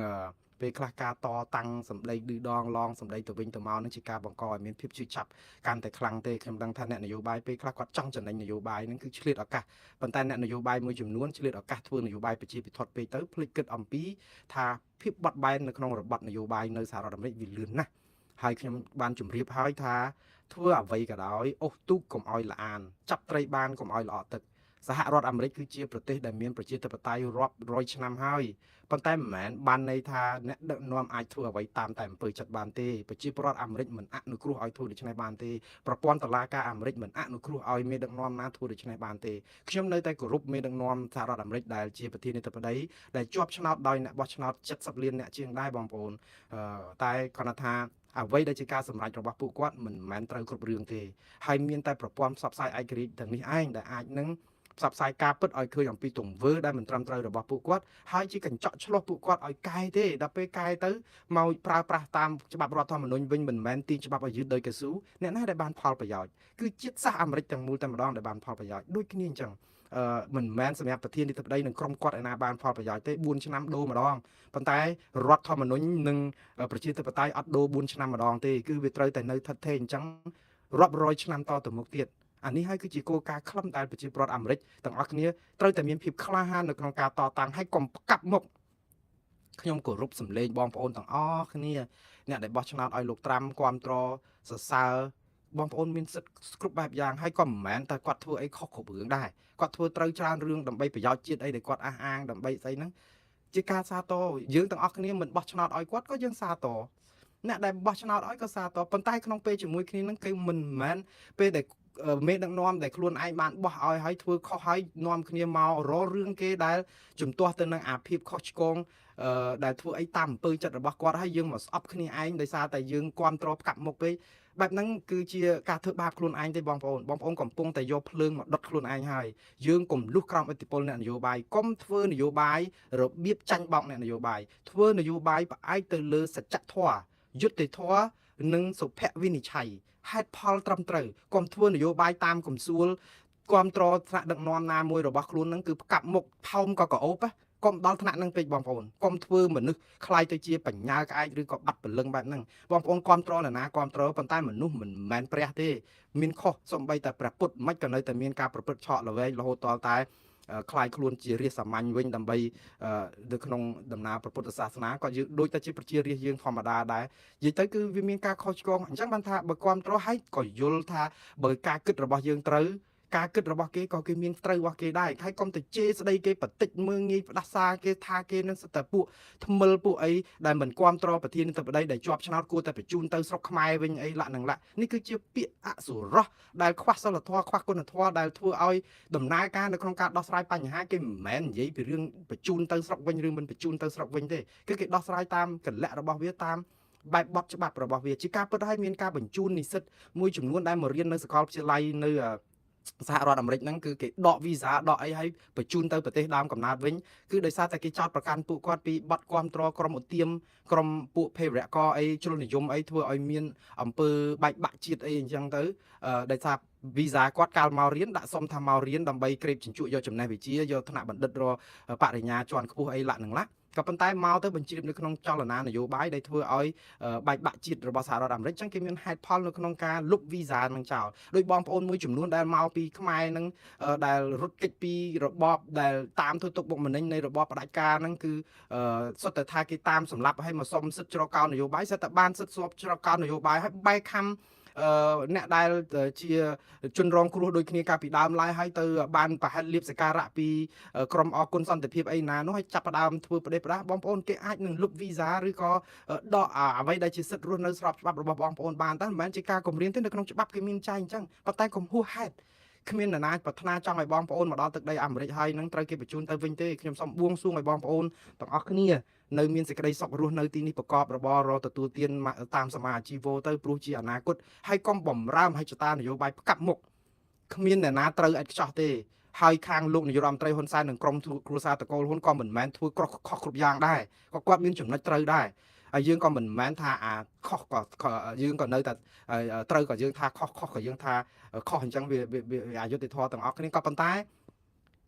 ងពេលខ្លះការតតាំងសម្ដីឌឺដងឡងសម្ដីទៅវិញទៅមកនឹងជាការបង្កឲ្យមានភាពជឿចាប់កាន់តែខ្លាំងទេខ្ញុំដឹងថាអ្នកនយោបាយពេលខ្លះគាត់ចង់ចំណេញនយោបាយនឹងគឺឆ្លៀតឱកាសប៉ុន្តែអ្នកនយោបាយមួយចំនួនឆ្លៀតឱកាសធ្វើនយោបាយប្រជាពិធពេកទៅភ្លេចគិតអំពីថាភាពបត់បែននៅក្នុងរបបនយោបាយនៅសហរដ្ឋអាមេរិកវាលឿនណាស់ហើយខ្ញុំបានជម្រាបហើយថាធ្វើអ្វីក៏ដោយអូសទូកកុំឲ្យល្អានចាប់ត្រីបានកុំឲ្យល្អទឹក សហរដ្ឋអាមេរិកគឺជាប្រទេសដែលមានប្រជាធិបតេយ្យរាប់រយឆ្នាំហើយប៉ុន្តែមិនមែនបានន័យថាអ្នកដឹកនាំអាចធ្វើអ្វីតាមតែអំពើចិត្តបានទេប្រជាពលរដ្ឋអាមេរិកមិនអនុគ្រោះឲ្យធ្វើដូច្នេះបានទេប្រព័ន្ធតុលាការអាមេរិកមិនអនុគ្រោះឲ្យមេដឹកនាំណាធ្វើដូច្នេះបានទេខ្ញុំនៅតែគោរពមេដឹកនាំសហរដ្ឋអាមេរិកដែលជាប្រធានាធិបតីដែលជាប់ឆ្នោតដោយអ្នកបោះឆ្នោត70លានអ្នកជាងដែរបងប្អូនតែគាត់ថាអ្វីដែលជាការសម្រេចរបស់ពួកគាត់មិនមែនត្រូវគ្រប់រឿងទេហើយមានតែប្រព័ន្ធផ្សព្វផ្សាយឯករាជ្យទាំងនេះឯងដែលអាចនឹងផ្សព្វផ្សាយការពិតឲ្យឃើញអំពីទង្វើដែលមិនត្រឹមត្រូវរបស់ពួកគាត់ហើយជាកញ្ចក់ឆ្លោះពួកគាត់ឲ្យកែទេដល់ពេលកែទៅមកប្រើប្រាស់តាមច្បាប់រដ្ឋធម្មនុញ្ញវិញមិនមែនទាញច្បាប់ឲ្យយឺតដោយកស៊ូអ្នកណាដែលបានផលប្រយោជន៍គឺជាតិសាសន៍អាមេរិកទាំងមូលតែម្ដងដែលបានផលប្រយោជន៍ដូចគ្នាអញ្ចឹងមិនមែនសម្រាប់ប្រធានាធិបតីនិងក្រុមគាត់ឯណាបានផលប្រយោជន៍ទេ4ឆ្នាំដូរម្ដងប៉ុន្តែរដ្ឋធម្មនុញ្ញនិងប្រជាធិបតេយ្យអត់ដូរ4ឆ្នាំម្ដងទេគឺវាត្រូវតែនៅថិតថេរអញ្ចឹងរាប់រយឆ្នាំតទៅមុខទៀតអានេះហើយគឺជាគោលការណ៍ខ្លឹមដែលប្រជាពលរដ្ឋអាមេរិកទាំងអស់គ្នាត្រូវតែមានភាពក្លាហាននៅក្នុងការតតាំងហើយកុំផ្កាប់មុខខ្ញុំគោរពសម្លេងបងប្អូនទាំងអស់គ្នាអ្នកដែលបោះឆ្នោតឲ្យលោកត្រាំគ្រប់គ្រងសរសើរបងប្អូនមានសិទ្ធិគ្រប់បែបយ៉ាងហើយក៏មិនមែនតែគាត់ធ្វើអីខុសគ្រប់រឿងដែរគាត់ធ្វើត្រូវច្រើនរឿងដើម្បីប្រយោជន៍ជាតិអីដែលគាត់អះអាងដើម្បីស្អីហ្នឹងជាការសាទរយើងទាំងអស់គ្នាមិនបោះឆ្នោតឲ្យគាត់ក៏យើងសាទរអ្នកដែលបោះឆ្នោតឲ្យក៏សាទរប៉ុន្តែក្នុងពេលជាមួយគ្នាហ្នឹងគឺមិនមែនពេលដែលមេដឹកនាំដែលខ្លួនឯងបានបោះឲ្យហើយធ្វើខុសហើយនាំគ្នាមករករឿងគេដែលជំទាស់ទៅនឹងអាភិបខុសឆ្គងដែលធ្វើអីតាមអំពើចិត្តរបស់គាត់ហើយយើងមកស្អប់គ្នាឯងដោយសារតែយើងគ្រប់គ្រងផ្កាប់មុខពេកបែបហ្នឹងគឺជាការធ្វើបាបខ្លួនឯងទេបងប្អូនកំពុងតែយកភ្លើងមកដុតខ្លួនឯងហើយយើងកុំលុះក្រោមឥទ្ធិពលអ្នកនយោបាយកុំធ្វើនយោបាយរបៀបចាញ់បោកអ្នកនយោបាយធ្វើនយោបាយផ្អែកទៅលើសច្ចធម៌យុត្តិធម៌និងសុភវិនិច្ឆ័យហេតុផលត្រឹមត្រូវកុំធ្វើនយោបាយតាមកំសួលគ្រប់គ្រងថ្នាក់ដឹកនាំណាមួយរបស់ខ្លួនហ្នឹងគឺផ្កាប់មុខផោមក៏កោបកុំដល់ថ្នាក់ហ្នឹងពេកបងប្អូនកុំធ្វើមនុស្សខ្លាយទៅជាបញ្ញាក្អែកឬក៏បាត់ព្រលឹងបែបហ្នឹងបងប្អូនគ្រប់គ្រងនរណាគ្រប់គ្រងប៉ុន្តែមនុស្សមិនមែនព្រះទេមានខុសសំបីតែព្រះពុទ្ធមិនក៏នៅតែមានការប្រព្រឹត្តឆក់ល្វែងរហូតដល់តែคล้ายខ្លួនជារាជសាមញ្ញវិញដើម្បីនៅក្នុងដំណើរព្រះពុទ្ធសាសនាក៏យើងដូចតែជាប្រជារាស្ត្រយើងធម្មតាដែរនិយាយទៅគឺវាមានការខុសឆ្គងអញ្ចឹងបានថាបើគ្រប់គ្រងឲ្យក៏យល់ថាបើការគិតរបស់យើងត្រូវការគិតរបស់គេក៏គេមានត្រូវរបស់គេដែរហើយកុំទៅជេរស្ដីគេបតិចមើងងាយផ្ដាសាគេថាគេនឹងសិតតែពួកថ្មិលពួកអីដែលមិនគ្រប់គ្រងប្រធានាធិបតីដែលជាប់ឆ្នោតគួរតែបញ្ជូនទៅស្រុកខ្មែរវិញអីឡាក់នឹងឡាក់នេះគឺជាពាក្យអសុរោះដែលខ្វះសិលធម៌ខ្វះគុណធម៌ដែលធ្វើឲ្យដំណើរការនៅក្នុងការដោះស្រាយបញ្ហាគេមិនមែននិយាយពីរឿងបញ្ជូនទៅស្រុកវិញឬមិនបញ្ជូនទៅស្រុកវិញទេគឺគេដោះស្រាយតាមកលៈរបស់វាតាមបែបបទច្បាប់របស់វាជាការពិតហើយមានការបញ្ជូននិស្សិតមួយចំនួនដែលមករៀននៅសាកលវិទ្យាល័យនៅសហរដ្ឋអាមេរិកហ្នឹងគឺគេដកវីសាដកអីឲ្យបញ្ជូនទៅប្រទេសដើមកំណើតវិញគឺដោយសារតែគេចោទប្រកាន់ពួកគាត់ពីបទគ្រប់គ្រងក្រុមឧទាមក្រុមពួកភេរវករអីជ្រុលនិយមអីធ្វើឲ្យមានអំពើបែកបាក់ជាតិអីអញ្ចឹងទៅដោយសារវីសាគាត់កាលមករៀនដាក់សុំថាមករៀនដើម្បីក្រេបជញ្ជក់យកចំណេះវិជ្ជាយកថ្នាក់បណ្ឌិតរបរិញ្ញាជាន់ខ្ពស់អីឡាក់នឹងឡាក់ក៏ប៉ុន្តែមកទៅបញ្ជ្រាបនៅក្នុងចលនានយោបាយដែលធ្វើឲ្យបែកបាក់ជាតិរបស់សហរដ្ឋអាមេរិកចឹងគេមានហេតុផលនៅក្នុងការលុបវីសានឹងចោលដោយបងប្អូនមួយចំនួនដែលមកពីខ្មែរនឹងដែលរត់គេចពីរបបដែលតាមធ្វើទុកបុកម្នេញនៃរបបផ្ដាច់ការហ្នឹងគឺសុទ្ធតែថាគេតាមសម្លាប់ឲ្យមកសុំសិទ្ធិច្រកកោននយោបាយសិទ្ធតែបានសិទ្ធិស្របច្រកកោននយោបាយឲ្យបែកខំអ្នកដែលជាជនរងគ្រោះដូចគ្នាកាលពីដើមឡើយហើយទៅបានប្រហែលលៀបសការៈពីក្រុមអគុណសន្តិភាពអីណានោះឲ្យចាប់ផ្ដើមធ្វើប្រទេសប្រដាសបងប្អូនគេអាចនឹងលុបវីសាឬក៏ដកអ្វីដែលជាសិទ្ធិរស់នៅស្របច្បាប់របស់បងប្អូនបានតែមិនមែនជាការគម្រាមទេនៅក្នុងច្បាប់គេមានចែងអញ្ចឹងប៉ុន្តែកុំហួសហេតុគ្មាននរណាប្រាថ្នាចង់ឲ្យបងប្អូនមកដល់ទឹកដីអាមេរិកហើយនឹងត្រូវគេបញ្ជូនទៅវិញទេខ្ញុំសូមបួងសួងឲ្យបងប្អូនទាំងអស់គ្នានៅមានសេចក្តីសុខរស់នៅទីនេះប្រកបរបរទទួលទានតាមសមាអាជីវោទៅព្រោះជាអនាគតហើយកុំបំរើមហិច្ឆតានយោបាយផ្កាប់មុខគ្មានអ្នកណាត្រូវឥតខ្ចោះទេហើយខាងលោកនាយរដ្ឋមន្ត្រីហ៊ុនសែននិងក្រុមគ្រួសារតកូលហ៊ុនក៏មិនមែនធ្វើខុសគ្រប់យ៉ាងដែរក៏គាត់មានចំណុចត្រូវដែរហើយយើងក៏មិនមែនថាអាខុសក៏យើងក៏នៅតែត្រូវក៏យើងថាខុសក៏យើងថាខុសអញ្ចឹងវាអយុត្តិធម៌ទាំងអស់គ្នាក៏ប៉ុន្តែ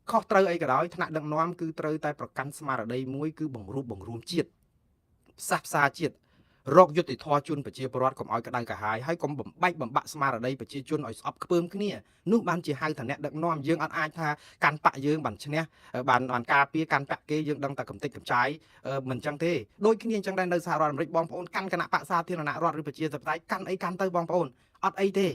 ខុសត្រូវអីក៏ដោយថ្នាក់ដឹកនាំគឺត្រូវតែប្រកាន់ស្មារតីមួយគឺបង្រួបបង្រួមជាតិផ្សះផ្សាជាតិរកយុត្តិធម៌ជូនប្រជាពលរដ្ឋកុំឲ្យក្តៅក្រហាយហើយកុំបំបែកបំបាក់ស្មារតីប្រជាជនឲ្យស្អប់ខ្ពើមគ្នានោះបានជាហៅថាអ្នកដឹកនាំយើងអត់អាចថាកាន់បាក់យើងបានឈ្នះបានការពារកាន់បាក់គេយើងដឹងតែកំតិចកំចាយមិនអញ្ចឹងទេដូចគ្នាអញ្ចឹងដែរនៅសហរដ្ឋអាមេរិកបងប្អូនកាន់គណៈបកសាធារណរដ្ឋឬប្រជាធិបតេយ្យកាន់អីកាន់ទៅបងប្អូនអត់អីទេ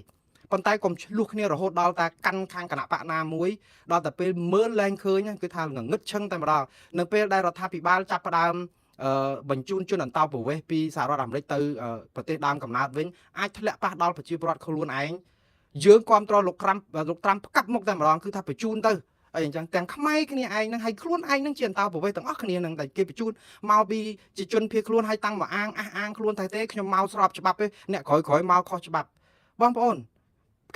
ប៉ុន្តែកុំឆ្លោះគ្នារហូតដល់តែកាន់ខាងគណៈបកណាមួយដល់តែពេលមើលលែងឃើញគឺថាងងឹតឈឹងតែម្ដងនៅពេលដែលរដ្ឋាភិបាលចាប់ផ្ដើមបញ្ជូនជនអន្តោប្រវេសន៍ពីសហរដ្ឋអាមេរិកទៅប្រទេសដើមកំណើតវិញអាចធ្លាក់ប៉ះដល់ប្រជាពលរដ្ឋខ្លួនឯងយើងគ្រប់គ្រងលោកត្រាំផ្កាប់មុខតែម្ដងគឺថាបញ្ជូនទៅអីអញ្ចឹងទាំងខ្មែរគ្នាឯងហ្នឹងហើយខ្លួនឯងហ្នឹងជាអន្តោប្រវេសន៍ទាំងអស់គ្នាហ្នឹងតែគេបញ្ជូនមកពីជាជនភៀសខ្លួនហើយតាំងមកអះអាងខ្លួនតែទេខ្ញុំមកស្របច្បាប់ទេអ្នកក្រោយមកខុសច្បាប់បងប្អូន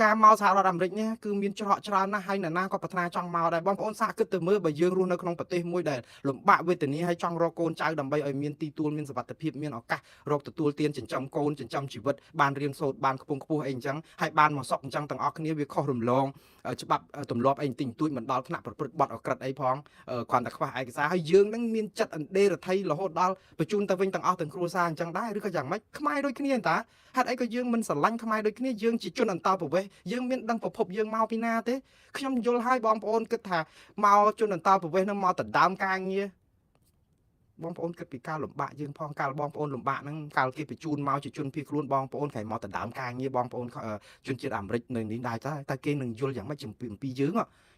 ការមកសហរដ្ឋអាមេរិកនេះគឺមានច្រកច្រើនណាស់ហើយនរណាក៏ប្រាថ្នាចង់មកដែរបងប្អូនសាកគិតទៅមើលបើយើងរស់នៅក្នុងប្រទេសមួយដែលលំបាកវេទនាហើយចង់រកកូនចៅដើម្បីឲ្យមានទីទួលមានសុវត្ថិភាពមានឱកាសរកទទួលទានចិញ្ចឹមកូនចិញ្ចឹមជីវិតបានរៀនសូត្របានខ្ពង់ខ្ពស់អីអញ្ចឹងហើយបានមកសុកអញ្ចឹងទាំងអស់គ្នាវាខុសរំលងច្បាប់ទម្លាប់អីតិចតួចមិនដល់ថ្នាក់ប្រព្រឹត្តបទអក្រិតអីផងគ្រាន់តែខ្វះឯកសារហើយយើងនឹងមានចិត្តអន្តេរថៃរហូតដល់បញ្ជូនទៅវិញទាំងអស់ទាំងគ្រួសារអញ្ចឹងដែរឬក៏យ៉ាងម៉េចខ្មែរដូចគ្នាតាហេតុអីក៏យើងមិនស្រឡាញ់ខ្មែរដូចគ្នាយើងជាជនអន្តោប្រវេសន៍យើងមានដឹងប្រភពយើងមកពីណាទេខ្ញុំយល់ហើយបងប្អូនគិតថាមកជនអន្តោប្រវេសន៍នឹងមកដណ្ដើមការងារបងប្អូនគិតពីការលំបាកយើងផងកាលបងប្អូនលំបាកហ្នឹងកាលគេបញ្ជូនមកជាជនភៀសខ្លួនបងប្អូនក្រែមកដណ្ដើមការងារបងប្អូនជនជាតិអាមេរិកនៅនេះដែរតែគេនឹងយល់យ៉ាងម៉េចអំពីយើ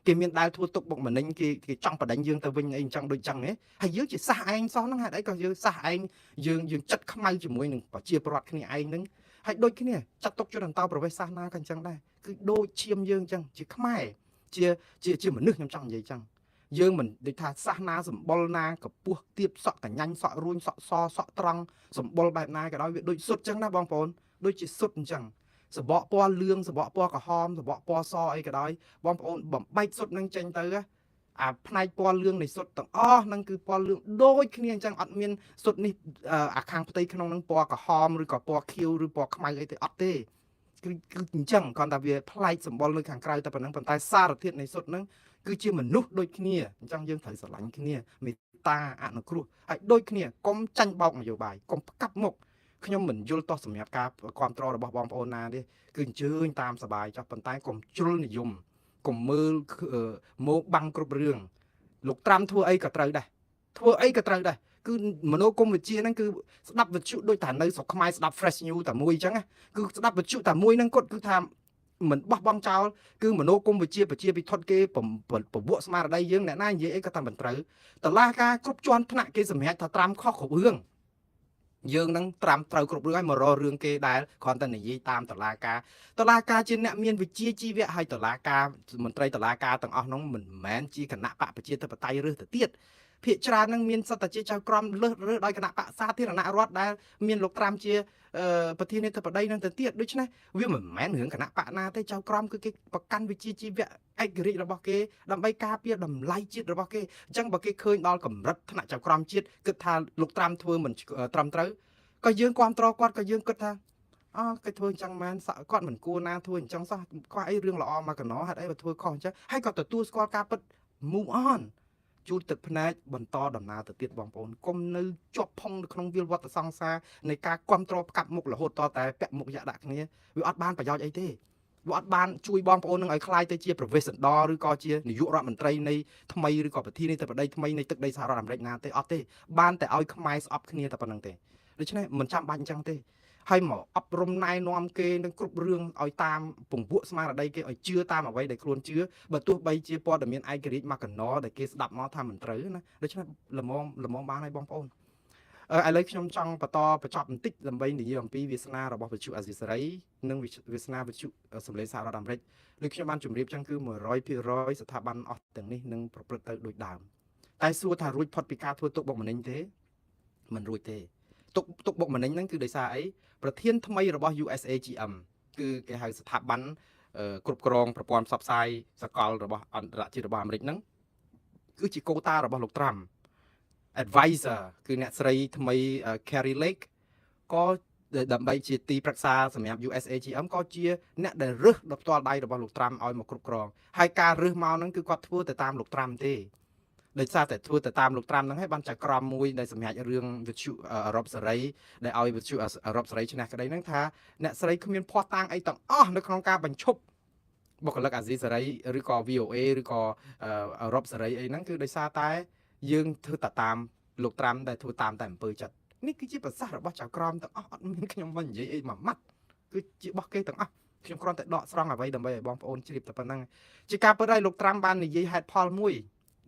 ងគេមានដែលធ្វើទុកបុកម្នេញគេចង់បដិញយើងទៅវិញអីអញ្ចឹងដូចចឹងហ៎ហើយយើងជាសះឯងសោះហ្នឹងហេតុអីក៏យើងសះឯងយើងចិត្តខ្មៅជាមួយនឹងប្រជាពលរដ្ឋគ្នាឯងហ្នឹងហើយដូចគ្នាចាត់ទុកជនអន្តោប្រវេសន៍សាសនាក៏អញ្ចឹងដែរគឺដូចឈាមយើងអញ្ចឹងជាខ្មែរជាមនុស្សខ្ញុំចង់និយាយអញ្ចឹងយើងមិនដូចថាសាសនាសម្បុរណាកពស់ទៀបសក់កញ្ញាញ់សក់រួញសក់សសក់ត្រង់សម្បុរបែបណាក៏ដោយវាដូចសុទ្ធអញ្ចឹងណាបងប្អូនដូចជាសុទ្ធអញ្ចឹងសបកពណ៌លឿងសបកពណ៌ក្រហមសបកពណ៌សអីក៏ដោយបងប្អូនបំបែកសុទ្ធនឹងចេញទៅអាផ្នែកពណ៌លឿងនៃសុទ្ធទាំងអស់ហ្នឹងគឺពណ៌លឿងដូចគ្នាអញ្ចឹងអត់មានសុទ្ធនេះអាខាងផ្ទៃក្នុងហ្នឹងពណ៌ក្រហមឬក៏ពណ៌ខៀវឬពណ៌ខ្មៅអីទេអត់ទេគឺអញ្ចឹងគ្រាន់តែវាប្លែកសម្បុរនៅខាងក្រៅតែប៉ុណ្្នឹងប៉ុន្តែសារធាតុនៃសុទ្ធហ្នឹងគឺជាមនុស្សដូចគ្នាអញ្ចឹងយើងត្រូវស្រឡាញ់គ្នាមេត្តាអនុគ្រោះហើយដូចគ្នាកុំចាញ់បោកនយោបាយកុំផ្កាប់មុខខ្ញុំមិនយល់តោះសម្រាប់ការគ្រប់គ្រងរបស់បងប្អូនណាទេគឺអញ្ជើញតាមសบายចុះប៉ុន្តែកុំជ្រុលនិយមកុំមើលមកបាំងគ្រប់រឿងលោកត្រាំធ្វើអីក៏ត្រូវដែរធ្វើអីក៏ត្រូវដែរគឺមនោគមវិជ្ជាហ្នឹងគឺស្ដាប់វិទ្យុដូចថានៅស្រុកខ្មែរស្ដាប់ Fresh News តែមួយអញ្ចឹងគឺស្ដាប់វិទ្យុតែមួយហ្នឹងគាត់គឺថាមិនបោះបង់ចោលគឺមនោគមវិជ្ជាប្រជាពិធគេពវក់ស្មារតីយើងអ្នកណានិយាយអីក៏តែមិនត្រូវតឡាការគ្រប់ជាន់ថ្នាក់គេសម្រេចថាត្រាំខុសគ្រប់រឿងយើងនឹងត្រាំត្រូវគ្រប់រឿងហើយមករករឿងគេដែលគ្រាន់តែនិយាយតាមតឡាការជាអ្នកមានវិជ្ជាជីវៈហើយតឡាការមន្ត្រីតឡាការទាំងអស់នោះមិនមែនជាគណៈបកប្រជាធិបតេយ្យរើសទៅទៀតភាគច្រើននឹងមានសត្វតែជាចៅក្រមលើសដោយគណៈបកសាធារណរដ្ឋដែលមានលោកត្រាំជាប្រធានាធិបតីនឹងទៅទៀតដូច្នេះវាមិនមែនរឿងគណៈបកណាទេចៅក្រមគឺគេប្រកាន់វិជ្ជាជីវៈឯករាជ្យរបស់គេដើម្បីការពារតម្លៃជាតិរបស់គេអញ្ចឹងបើគេឃើញដល់កម្រិតថ្នាក់ចៅក្រមជាតិគិតថាលោកត្រាំធ្វើមិនត្រឹមត្រូវក៏យើងគ្រប់គ្រងគាត់ក៏យើងគិតថាគេធ្វើអញ្ចឹងមែនគាត់មិនគួរណាធ្វើអញ្ចឹងសោះគាត់អីរឿងល្អមកកណោហេតុអីបើធ្វើខុសអញ្ចឹងហើយក៏ទទួលស្គាល់ការពិត move on ជូតទឹកភ្នែកបន្តដំណើរទៅទៀតបងប្អូនកុំនៅជាប់ផុងនៅក្នុងវាលវត្តសង្សារនៃការគ្រប់គ្រងផ្កាប់មុខរហូតតតែពាក់មុខយ៉ាក់ដាក់គ្នាវាអត់បានប្រយោជន៍អីទេវាអត់បានជួយបងប្អូននឹងឲ្យคลายទៅជាប្រវេសន្តរឬក៏ជានាយករដ្ឋមន្ត្រីនៃថ្មីឬក៏ប្រធានាធិបតីថ្មីនៃទឹកដីសហរដ្ឋអាមេរិកណាទេអត់ទេបានតែឲ្យខ្មែរស្អប់គ្នាតែប៉ុណ្្នឹងទេដូច្នេះមិនចាំបាច់អញ្ចឹងទេហើយមកអប់រំណែនាំគេនឹងគ្រប់រឿងឲ្យតាមពង្ពួកស្មារតីគេឲ្យជឿតាមអ្វីដែលខ្លួនជឿបើទោះបីជាព័ត៌មានឯករាជ្យមកកណោដែលគេស្ដាប់មកថាមិនត្រូវណាដូច្នេះល្មមបានហើយបងប្អូនឥឡូវខ្ញុំចង់បន្តបញ្ចប់បន្តិចដើម្បីនិយាយអំពីវាសនារបស់វិទ្យុអាស៊ីសេរីនិងវាសនាវិទ្យុសម្លេងសហរដ្ឋអាមេរិកដូចខ្ញុំបានជម្រាបចឹងគឺ 100% ស្ថាប័នអស់ទាំងនេះនឹងប្រព្រឹត្តទៅដូចដើមតែសួរថារួចផុតពីការធ្វើទុកបុកម្នេញទេមិនរួចទេទុកបុកម្នេញហ្នឹងគឺដោយសារអីប្រធានថ្មីរបស់ USAGM គឺគេហៅស្ថាប័នគ្រប់គ្រងប្រព័ន្ធផ្សព្វផ្សាយសកលរបស់អន្តរជាតិរបស់អាមេរិកហ្នឹងគឺជាកូតារបស់លោកត្រាំ advisor គឺអ្នកស្រីថ្មី Carrie Lake ក៏ដើម្បីជាទីប្រឹក្សាសម្រាប់ USAGM ក៏ជាអ្នកដែលរើសដល់ផ្ទាល់ដៃរបស់លោកត្រាំឲ្យមកគ្រប់គ្រងហើយការរើសមកហ្នឹងគឺគាត់ធ្វើទៅតាមលោកត្រាំទេដោយសារតែធ្វើទៅតាមលោកត្រាំហ្នឹងហើយបានចៅក្រមមួយដែលសម្រាប់រឿងវិទ្យុអឺរ៉ុបសេរីដែលឲ្យវិទ្យុអឺរ៉ុបសេរីឈ្នះក្តីហ្នឹងថាអ្នកស្រីគ្មានភ័ស្តុតាងអីទាំងអស់នៅក្នុងការបញ្ឈប់បុគ្គលិកអាស៊ីសេរីឬក៏ VOA ឬក៏អឺរ៉ុបសេរីអីហ្នឹងគឺដោយសារតែយើងធ្វើតាមលោកត្រាំដែលធ្វើតាមតែអំពើចិត្តនេះគឺជាប្រសាសន៍របស់ចៅក្រមទាំងអស់អត់មានខ្ញុំមិននិយាយអីមួយម៉ាត់គឺជារបស់គេទាំងអស់ ខ្ញុំគ្រាន់តែដកស្រង់អ្វីដើម្បីឲ្យបងប្អូនជ្រាបតែប៉ុណ្ណឹងជាការពិតហើយលោកត្រាំបាននិយាយហេតុផលមួយ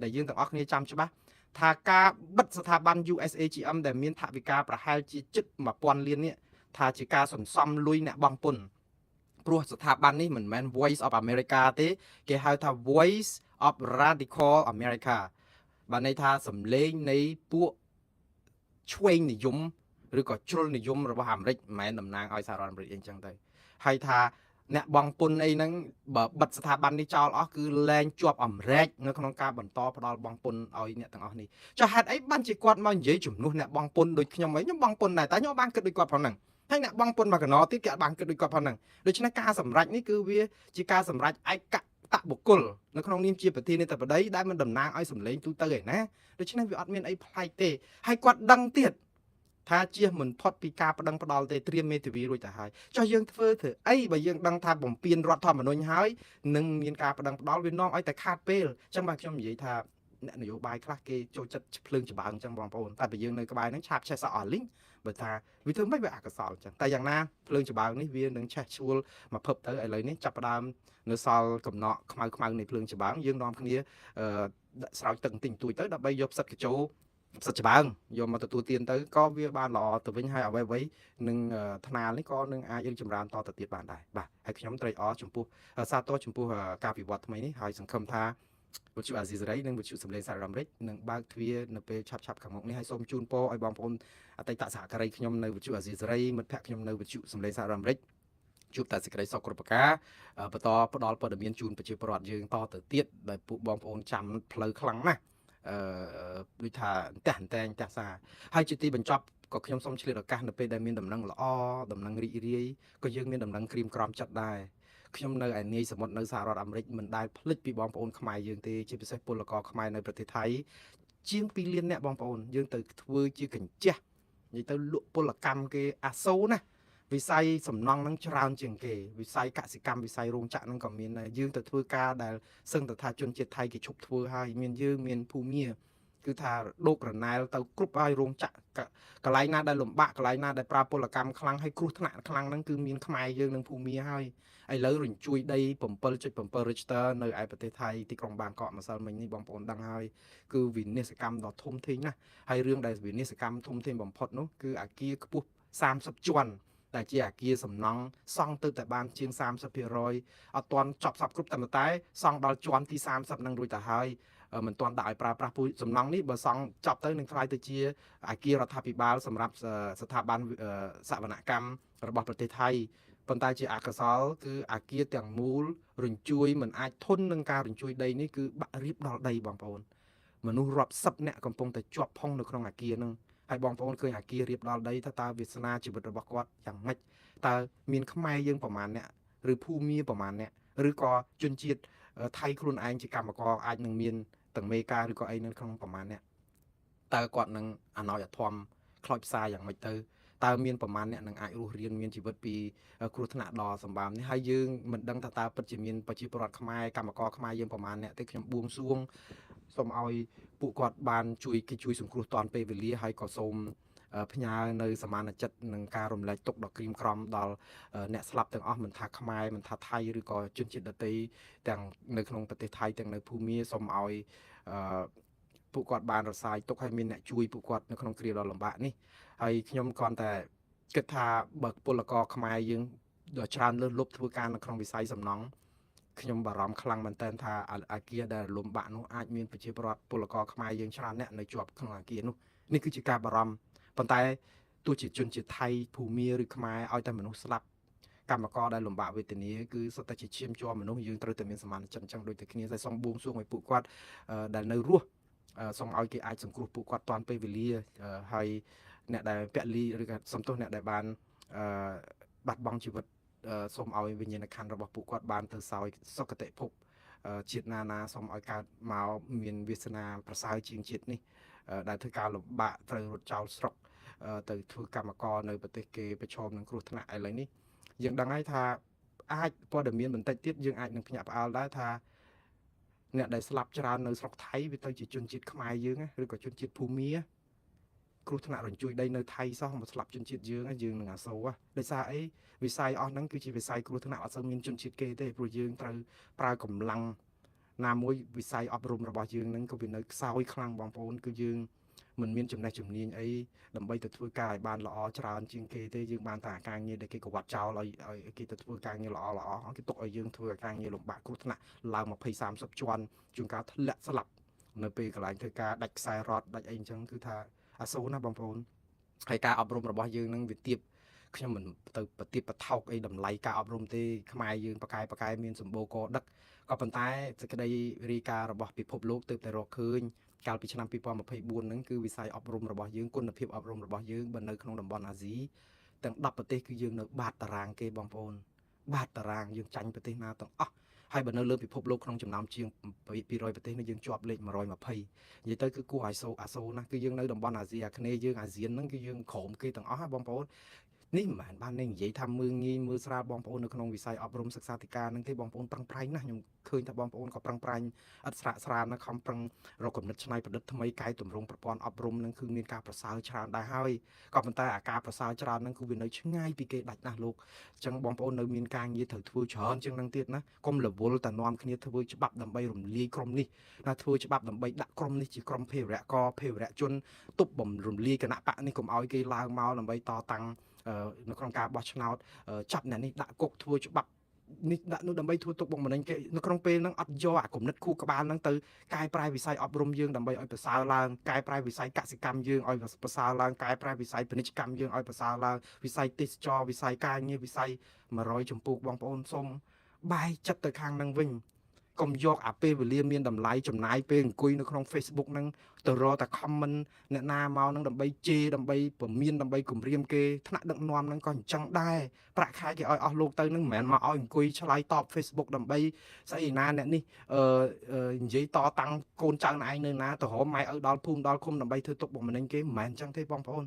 ដែលយើងទាំងអស់គ្នាចាំច្បាស់ថាការបិទស្ថាប័ន USAGM ដែលមានថវិកាប្រហែលជាជិត 1000 លាននេះថាជាការសន្សំលុយអ្នកបង់ពន្ធព្រោះស្ថាប័ននេះមិនមែន Voice of America ទេគេហៅថា Voice of Radical America បានន័យថាសំឡេងនៃពួកឆ្វេងនិយមឬក៏ជ្រុលនិយមរបស់អាមេរិកមិនមែនតំណាងឲ្យសហរដ្ឋអាមេរិកអីចឹងទៅហើយថាអ្នកបង់ពន្ធអីហ្នឹងបើបិទស្ថាប័ននេះចោលអស់គឺលែងជាប់អាមេរិកនៅក្នុងការបន្តផ្ដាល់បង់ពន្ធឲ្យអ្នកទាំងអស់នេះចុះហេតុអីបានជាគាត់មកនិយាយជំនួសអ្នកបង់ពន្ធដូចខ្ញុំអីខ្ញុំបង់ពន្ធដែរតែខ្ញុំបានគិតដូចគាត់ផងហ្នឹងហើយអ្នកបង់ពន្ធមកកណោទៀតគេបានគិតដូចគាត់ផងហ្នឹងដូច្នេះការសម្រេចនេះគឺវាជាការសម្រេចឯកតបុគ្គលនៅក្នុងនាមជាប្រធានាធិបតីដែលមិនតំណាងឲ្យសម្លេងទូទៅឯណាដូច្នេះវាអត់មានអីប្លែកទេហើយគាត់ដឹងទៀតថាជៀសមិនផុតពីការបដិងផ្ដាល់ទេត្រៀមមេធាវីរួចទៅហើយចុះយើងធ្វើអីបើយើងដឹងថាបំពេញរដ្ឋធម្មនុញ្ញហើយនឹងមានការបដិងផ្ដាល់វានាំឲ្យតែខាតពេលអញ្ចឹងបាទខ្ញុំនិយាយថាអ្នកនយោបាយខ្លះគេចូលចិត្តភ្លើងច្បាំងអញ្ចឹងបងប្អូនតែបើយើងនៅក្បែរហ្នឹងឆាបឆេះសក់អស់លីងបើថាវាធ្វើមិនវាអកុសលអញ្ចឹងតែយ៉ាងណាភ្លើងច្បាំងនេះវានឹងឆេះឈួលមកភពទៅឥឡូវនេះចាប់ផ្ដើមនៅសល់កំណក់ខ្មៅនៃភ្លើងច្បាំងយើងនាំគ្នាស្រោចទឹកបន្តិចតួចទៅដើម្បីយកផ្សិតកញ្ចោផ្សិតច្បាំងយកមកទទួលទានទៅក៏វាបានល្អទៅវិញហើយអ្វីនឹងថ្នាលនេះក៏នឹងអាចចម្រើនតទៅទៀតបានដែរបាទហើយខ្ញុំត្រេកអរចំពោះសាទរចំពោះការវិវត្តថ្មីនេះហើយសង្ឃឹមថាវិទ្យុអាស៊ីសេរីនិងវិទ្យុសំឡេងសហរដ្ឋអាមេរិកនឹងបើកទ្វារនៅពេលឆាប់ខាងមុខនេះហើយសូមជូនពរឲ្យបងប្អូនអតីតសហការីខ្ញុំនៅវិទ្យុអាស៊ីសេរីមិត្តភក្តិខ្ញុំនៅវិទ្យុសំឡេងសហរដ្ឋអាមេរិកជួបតែសេចក្តីសុខគ្រប់ប្រការបន្តផ្ដល់ព័ត៌មានជូនប្រជាពលរដ្ឋយើងតទៅទៀតដែលពួកបងប្អូនចាំផ្លូវខ្លាំងណាស់ដូចថាតែសាហើយជាទីបញ្ចប់ក៏ខ្ញុំសូមឆ្លៀតឱកាសនៅពេលដែលមានដំណឹងល្អដំណឹងរីករាយក៏យើងមានដំណឹងក្រៀមក្រំចិត្តដែរខ្ញុំនៅឯនាយសមុទ្រនៅសហរដ្ឋអាមេរិកមិនដែលភ្លេចពីបងប្អូនខ្មែរយើងទេជាពិសេសពលករខ្មែរនៅប្រទេសថៃជាង2លានអ្នកបងប្អូនយើងទៅធ្វើជាកញ្ចេះនិយាយទៅលក់ពលកម្មគេអាសូរណាវិស័យសំណង់ហ្នឹងច្រើនជាងគេវិស័យកសិកម្មវិស័យរោងចក្រហ្នឹងក៏មានដែរយើងទៅធ្វើការដែលសឹងទៅថាជនជាតិថៃគេឈប់ធ្វើហើយមានយើងមានភូមាគឺថាដុករណែលទៅគ្រប់ហើយរោងចក្រកន្លែងណាដែលលំបាកកន្លែងណាដែលប្រើពលកម្មខ្លាំងហើយគ្រោះថ្នាក់ខ្លាំងហ្នឹងគឺមានខ្មែរយើងនឹងភូមាហើយឥឡូវរញ្ជួយដី 7.7 Richter នៅឯប្រទេសថៃទីក្រុងបាងកកម្សិលមិញនេះបងប្អូនដឹងហើយគឺវិនិស្សកម្មដ៏ធំធេងណាស់ហើយរឿងដែលវិនិស្សកម្មធំធេងបំផុតនោះគឺអាគារខ្ពស់30ជាន់តែជាអាគារសំណង់សង់ទៅតែបានជាង 30% អត់ទាន់ចប់សពគ្រប់តែសង់ដល់ជាន់ទី30នឹងរួចទៅហើយមិនទាន់ដាក់ឲ្យប្រើប្រាស់ពូជសំណង់នេះបើសង់ចប់ទៅនឹងខ្លាយទៅជាអាគាររដ្ឋាភិបាលសម្រាប់ស្ថាប័នសវនកម្មរបស់ប្រទេសថៃប៉ុន្តែជាអកុសលគឺអាគារទាំងមូលរញ្ជួយមិនអាចធន់នឹងការរញ្ជួយដីនេះគឺបាក់រៀបដល់ដីបងប្អូនមនុស្សរាប់សិបអ្នកកំពុងតែជាប់ផុងនៅក្នុងអាគារហ្នឹងហើយបងប្អូនឃើញអាគាររៀបដល់ដីតើវាសនាជីវិតរបស់គាត់យ៉ាងម៉េចតើមានខ្មែរយើងប្រមាណអ្នកឬភូមាប្រមាណអ្នកឬក៏ជនជាតិថៃខ្លួនឯងជាកម្មករអាចនឹងមានទាំងមេការឬក៏អីនៅក្នុងប្រមាណអ្នកតើគាត់នឹងអណោយអធមខ្លោចផ្សាយ៉ាងម៉េចទៅតើមានប្រមាណអ្នកនឹងអាចរស់រានមានជីវិតពីគ្រោះថ្នាក់ដ៏សម្បើមនេះហើយយើងមិនដឹងថាតើពិតជាមានប្រជាពលរដ្ឋខ្មែរកម្មករខ្មែរយើងប្រមាណអ្នកទេខ្ញុំបួងសួងសូមឲ្យពួកគាត់បានជួយសង្គ្រោះតាន់ពេលវេលាហើយក៏សូមផ្ញើនៅសមានចិត្តនឹងការរំលែកទុក្ខដ៏ក្រៀមក្រំដល់អ្នកស្លាប់ទាំងអស់មិនថាខ្មែរមិនថាថៃឬក៏ជនជាតិដទៃទាំងនៅក្នុងប្រទេសថៃទាំងនៅភូមាសូមឲ្យពួកគាត់បានរសាយទុក្ខហើយមានអ្នកជួយពួកគាត់នៅក្នុងគ្រាដ៏លំបាកនេះហើយខ្ញុំគ្រាន់តែគិតថាបើពលករខ្មែរយើងដ៏ច្រើនលើសលប់ធ្វើការនៅក្នុងវិស័យសំណង់ខ្ញុំបារម្ភខ្លាំងមែនទែនថាអាគារដែលលំបាកនោះអាចមានប្រជាពលរដ្ឋពលករខ្មែរយើងច្រើនអ្នកនៅជាប់ក្នុងអាគារនោះនេះគឺជាការបារម្ភប៉ុន្តែទោះជាជនជាតិថៃភូមាឬខ្មែរឲ្យតែមនុស្សស្លាប់កម្មករដែលលំបាកវេទនាគឺសុទ្ធតែជាឈាមជ័រមនុស្សយើងត្រូវតែមានសមានចិត្តអញ្ចឹងដូចតែគ្នាតែសូមបួងសួងឲ្យពួកគាត់ដែលនៅរស់សូមឲ្យគេអាចសង្គ្រោះពួកគាត់តាន់ពេលវេលាហើយអ្នកដែលពលីឬក៏សំទោសអ្នកដែលបានបាត់បង់ជីវិតសូមឲ្យវិញ្ញាណក្ខន្ធរបស់ពួកគាត់បានទៅសោយសុគតិភពជាតិណាសូមឲ្យកើតមកមានវាសនាប្រសើរជាងជាតិនេះដែលធ្វើការលំបាកត្រូវរត់ចោលស្រុកទៅធ្វើកម្មករនៅប្រទេសគេប្រឈមនឹងគ្រោះថ្នាក់ឥឡូវនេះយើងដឹងហើយថាអាចព័ត៌មានបន្តិចទៀតយើងអាចនឹងភ្ញាក់ផ្អើលដែរថាអ្នកដែលស្លាប់ច្រើននៅស្រុកថៃវាទៅជាជនជាតិខ្មែរយើងឬក៏ជនជាតិភូមា គ្រោះថ្នាក់រញ្ជួយដីនៅថៃសោះមកស្លាប់ជនជាតិយើងនឹងអាសូរដោយសារអីវិស័យអស់ហ្នឹងគឺជាវិស័យគ្រោះថ្នាក់អត់សូវមានជនជាតិគេទេព្រោះយើងត្រូវប្រើកម្លាំងណាមួយវិស័យអប់រំរបស់យើងហ្នឹងក៏វានៅខ្សោយខ្លាំងបងប្អូនគឺយើងមិនមានចំណេះជំនាញអីដើម្បីទៅធ្វើការឲ្យបានល្អច្រើនជាងគេទេយើងបានតែការងារដែលគេកវត្តចោលឲ្យគេទៅធ្វើការងារល្អគេទុកឲ្យយើងធ្វើការងារលំបាកគ្រោះថ្នាក់ឡើង20 30ជាន់ជួនកាលធ្លាក់ស្លាប់នៅពេលកន្លែងធ្វើការដាច់ខ្សែរ៉ដដាច់អីអញ្ចឹងគឺថាអាសូរណាបងប្អូនហើយការអប់រំរបស់យើងនឹងវាទៀបខ្ញុំមិនទៅប្រតិបថោកអីតម្លៃការអប់រំទេខ្មែរយើងប្រកែមានសម្បូរកដឹកក៏ប៉ុន្តែសេចក្តីរាយការណ៍របស់ពិភពលោកទើបតែរកឃើញកាលពីឆ្នាំ2024ហ្នឹងគឺវិស័យអប់រំរបស់យើងគុណភាពអប់រំរបស់យើងបើនៅក្នុងតំបន់អាស៊ីទាំង10ប្រទេសគឺយើងនៅបាតតារាងគេបងប្អូនបាតតារាងយើងចាញ់ប្រទេសណាទាំងអស់ហើយបើនៅលើពិភពលោកក្នុងចំណោមជាង200ប្រទេសនេះយើងជាប់លេខ120និយាយទៅគឺគួរឲ្យអាសូរណាស់គឺយើងនៅតំបន់អាស៊ីអាគ្នេយ៍យើងអាស៊ានហ្នឹងគឺយើងក្រោមគេទាំងអស់បងប្អូននេះមិនមែនបាននិយាយថាមើងងាយមើលស្រាលបងប្អូននៅក្នុងវិស័យអប់រំសិក្សាធិការហ្នឹងទេបងប្អូនប្រឹងប្រែងណាស់ខ្ញុំឃើញថាបងប្អូនក៏ប្រឹងប្រែងអត់ស្រាកស្រាលណាស់ខំប្រឹងរកគំនិតច្នៃប្រឌិតថ្មីកែតម្រង់ប្រព័ន្ធអប់រំហ្នឹងគឺមានការប្រសើរច្រើនដែរហើយក៏ប៉ុន្តែអាការប្រសើរច្រើនហ្នឹងគឺវានៅឆ្ងាយពីគេដាច់ណាស់លោកអញ្ចឹងបងប្អូននៅមានការងារត្រូវធ្វើច្រើនជាងហ្នឹងទៀតណាកុំរវល់តែនាំគ្នាធ្វើច្បាប់ដើម្បីរំលាយក្រុមនេះណាធ្វើច្បាប់ដើម្បីដាក់ក្រុមនេះជាក្រុមភេរវកភេរវជនទប់បំរំលាយគណៈបកនេះកុំឲ្យគេឡើងមកដើម្បីតតាំងនៅក្នុងការបោះឆ្នោតចាប់អ្នកនេះដាក់គុកធ្វើច្បាប់នេះដាក់នោះដើម្បីធ្វើទុកបុកម្នេញគេនៅក្នុងពេលហ្នឹងអត់យកអាគំនិតខួរក្បាលហ្នឹងទៅកែប្រែវិស័យអប់រំយើងដើម្បីឲ្យប្រសើរឡើងកែប្រែវិស័យកសិកម្មយើងឲ្យប្រសើរឡើងកែប្រែវិស័យពាណិជ្ជកម្មយើងឲ្យប្រសើរឡើងវិស័យទេសចរវិស័យការងារវិស័យ100ចម្ពោះបងប្អូនសូមបែរចិត្តទៅខាងហ្នឹងវិញកុំយកអាពេលវេលាមានតម្លៃចំណាយពេលអង្គុយនៅក្នុង Facebook ហ្នឹងទៅរកតែ comment អ្នកណាមកហ្នឹងដើម្បីជេរដើម្បីពមៀនដើម្បីគំរាមគេថ្នាក់ដឹកនាំហ្នឹងក៏អញ្ចឹងដែរប្រាក់ខែគេឲ្យអស់លោកទៅហ្នឹងមិនមែនមកឲ្យអង្គុយឆ្លើយតប Facebook ដើម្បីស្អីណាអ្នកនេះនិយាយតតាំងកូនចៅឯងនៅណាទៅរកម៉ែឪដល់ភូមិដល់ឃុំដើម្បីធ្វើទុកបុកម្នេញគេមិនមែនអញ្ចឹងទេបងប្អូន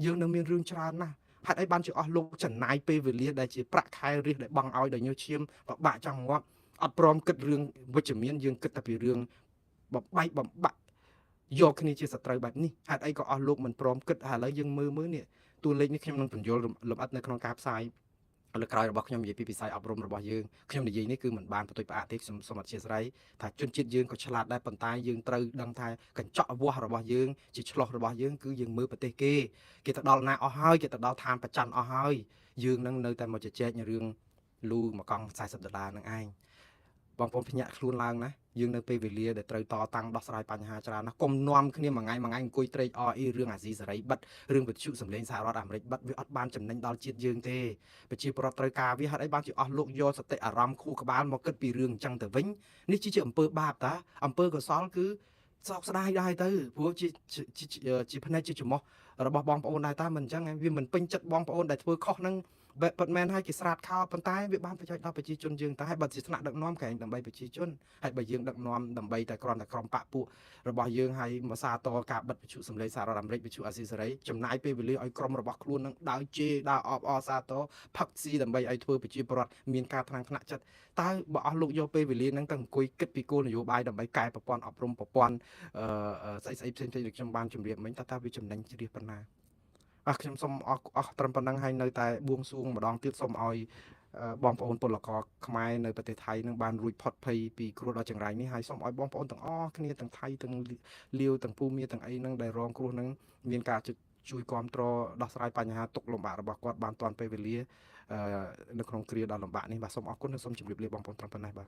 យើងនៅមានរឿងច្រើនណាស់ហេតុអីបានជាអស់លោកចំណាយពេលវេលាដែលជាប្រាក់ខែរៀសដែលបង់ឲ្យដល់ញើសឈាមពិបាកចង់ងាប់អត់ព្រមគិតរឿងវិជ្ជមានយើងគិតតែពីរឿងបំបែកបំបាក់យកគ្នាជាសត្រូវបែបនេះហេតុអីក៏អស់លោកមិនព្រមគិតឥឡូវយើងមើលនេះតួលេខនេះខ្ញុំនឹងបញ្យល់លម្អិតនៅក្នុងការផ្សាយលើក្រោយរបស់ខ្ញុំនិយាយពីវិស័យអប់រំរបស់យើងខ្ញុំនិយាយនេះគឺមិនបានបន្ទុយផ្អាកទេខ្ញុំសូមអធិស្ឋានថាជនជាតិយើងក៏ឆ្លាតដែរប៉ុន្តែយើងត្រូវដឹងថាកញ្ចក់វាស់របស់យើងជាឆ្លោះរបស់យើងគឺយើងមើលប្រទេសគេទៅដល់ណាអស់ហើយគេទៅដល់ឋានប្រច័ណ្ឌអស់ហើយយើងនឹងនៅតែមកជជែករឿងលូមួយកង់$40ហ្នឹងឯងបងប្អូនភ្ញាក់ខ្លួនឡើងណាយើងនៅពេលវេលាដែលត្រូវតតាំងដោះស្រាយបញ្ហាច្រើនណាស់កុំនាំគ្នាមួយថ្ងៃអង្គុយត្រេកអរអីរឿងអាស៊ីសេរីបិទរឿងវិទ្យុសម្លេងសហរដ្ឋអាមេរិកបិទវាអត់បានចំណេញដល់ជាតិយើងទេប្រជាពលរដ្ឋត្រូវការវាហេតុអីបានជាអស់លោកយកសតិអារម្មណ៍ខួរក្បាលមកគិតពីរឿងអញ្ចឹងទៅវិញនេះជាអំពើបាបតាអំពើកុសលគឺសោកស្ដាយដែរទៅព្រោះជាផ្នែកជាចំោះរបស់បងប្អូនដែរតាមិនអញ្ចឹងវាមិនពេញចិត្តបងប្អូនដែលធ្វើខុសហ្នឹងប៉ុន្មានឲ្យគេស្រាតខោប៉ុន្តែវាបានប្រយោជន៍ដល់ប្រជាជនយើងតែហើយបើជាថ្នាក់ដឹកនាំក្រែងដើម្បីប្រជាជនហើយបើយើងដឹកនាំដើម្បីតែគ្រាន់តែក្រុមបកពួករបស់យើងហើយមកសាទរការបិទវិទ្យុសម្លេងសហរដ្ឋអាមេរិកវិទ្យុអាស៊ីសេរីចំណាយពេលវេលាឲ្យក្រុមរបស់ខ្លួននឹងដើរជេរដើរអបអរសាទរផឹកស៊ីដើម្បីឲ្យធ្វើប្រជាពលរដ្ឋមានការថ្នាំងថ្នាក់ចិត្តតើបើអស់លោកយកពេលវេលាហ្នឹងទៅអង្គុយគិតពីគោលនយោបាយដើម្បីកែប្រព័ន្ធអប់រំប្រព័ន្ធស្អីផ្សេងៗដែលខ្ញុំបានជម្រាបមិញតើវាចំណេញជ្រះប៉ុណ្ណាខ្ញុំសូមអស់ត្រឹមប៉ុណ្ណឹងហើយនៅតែបួងសួងម្ដងទៀតសូមឲ្យបងប្អូនពលករខ្មែរនៅប្រទេសថៃនឹងបានរួចផុតភ័យពីគ្រោះដ៏ចង្រៃនេះហើយសូមឲ្យបងប្អូនទាំងអស់គ្នាទាំងថៃទាំងលាវទាំងភូមាទាំងអីហ្នឹងដែលរងគ្រោះហ្នឹងមានការជួយគ្រប់គ្រងដោះស្រាយបញ្ហាទុក្ខលំបាករបស់គាត់បានទាន់ពេលវេលានៅក្នុងគ្រាដ៏លំបាកនេះបាទសូមអរគុណនិងសូមជម្រាបលាបងប្អូនត្រឹមប៉ុណ្ណេះបាទ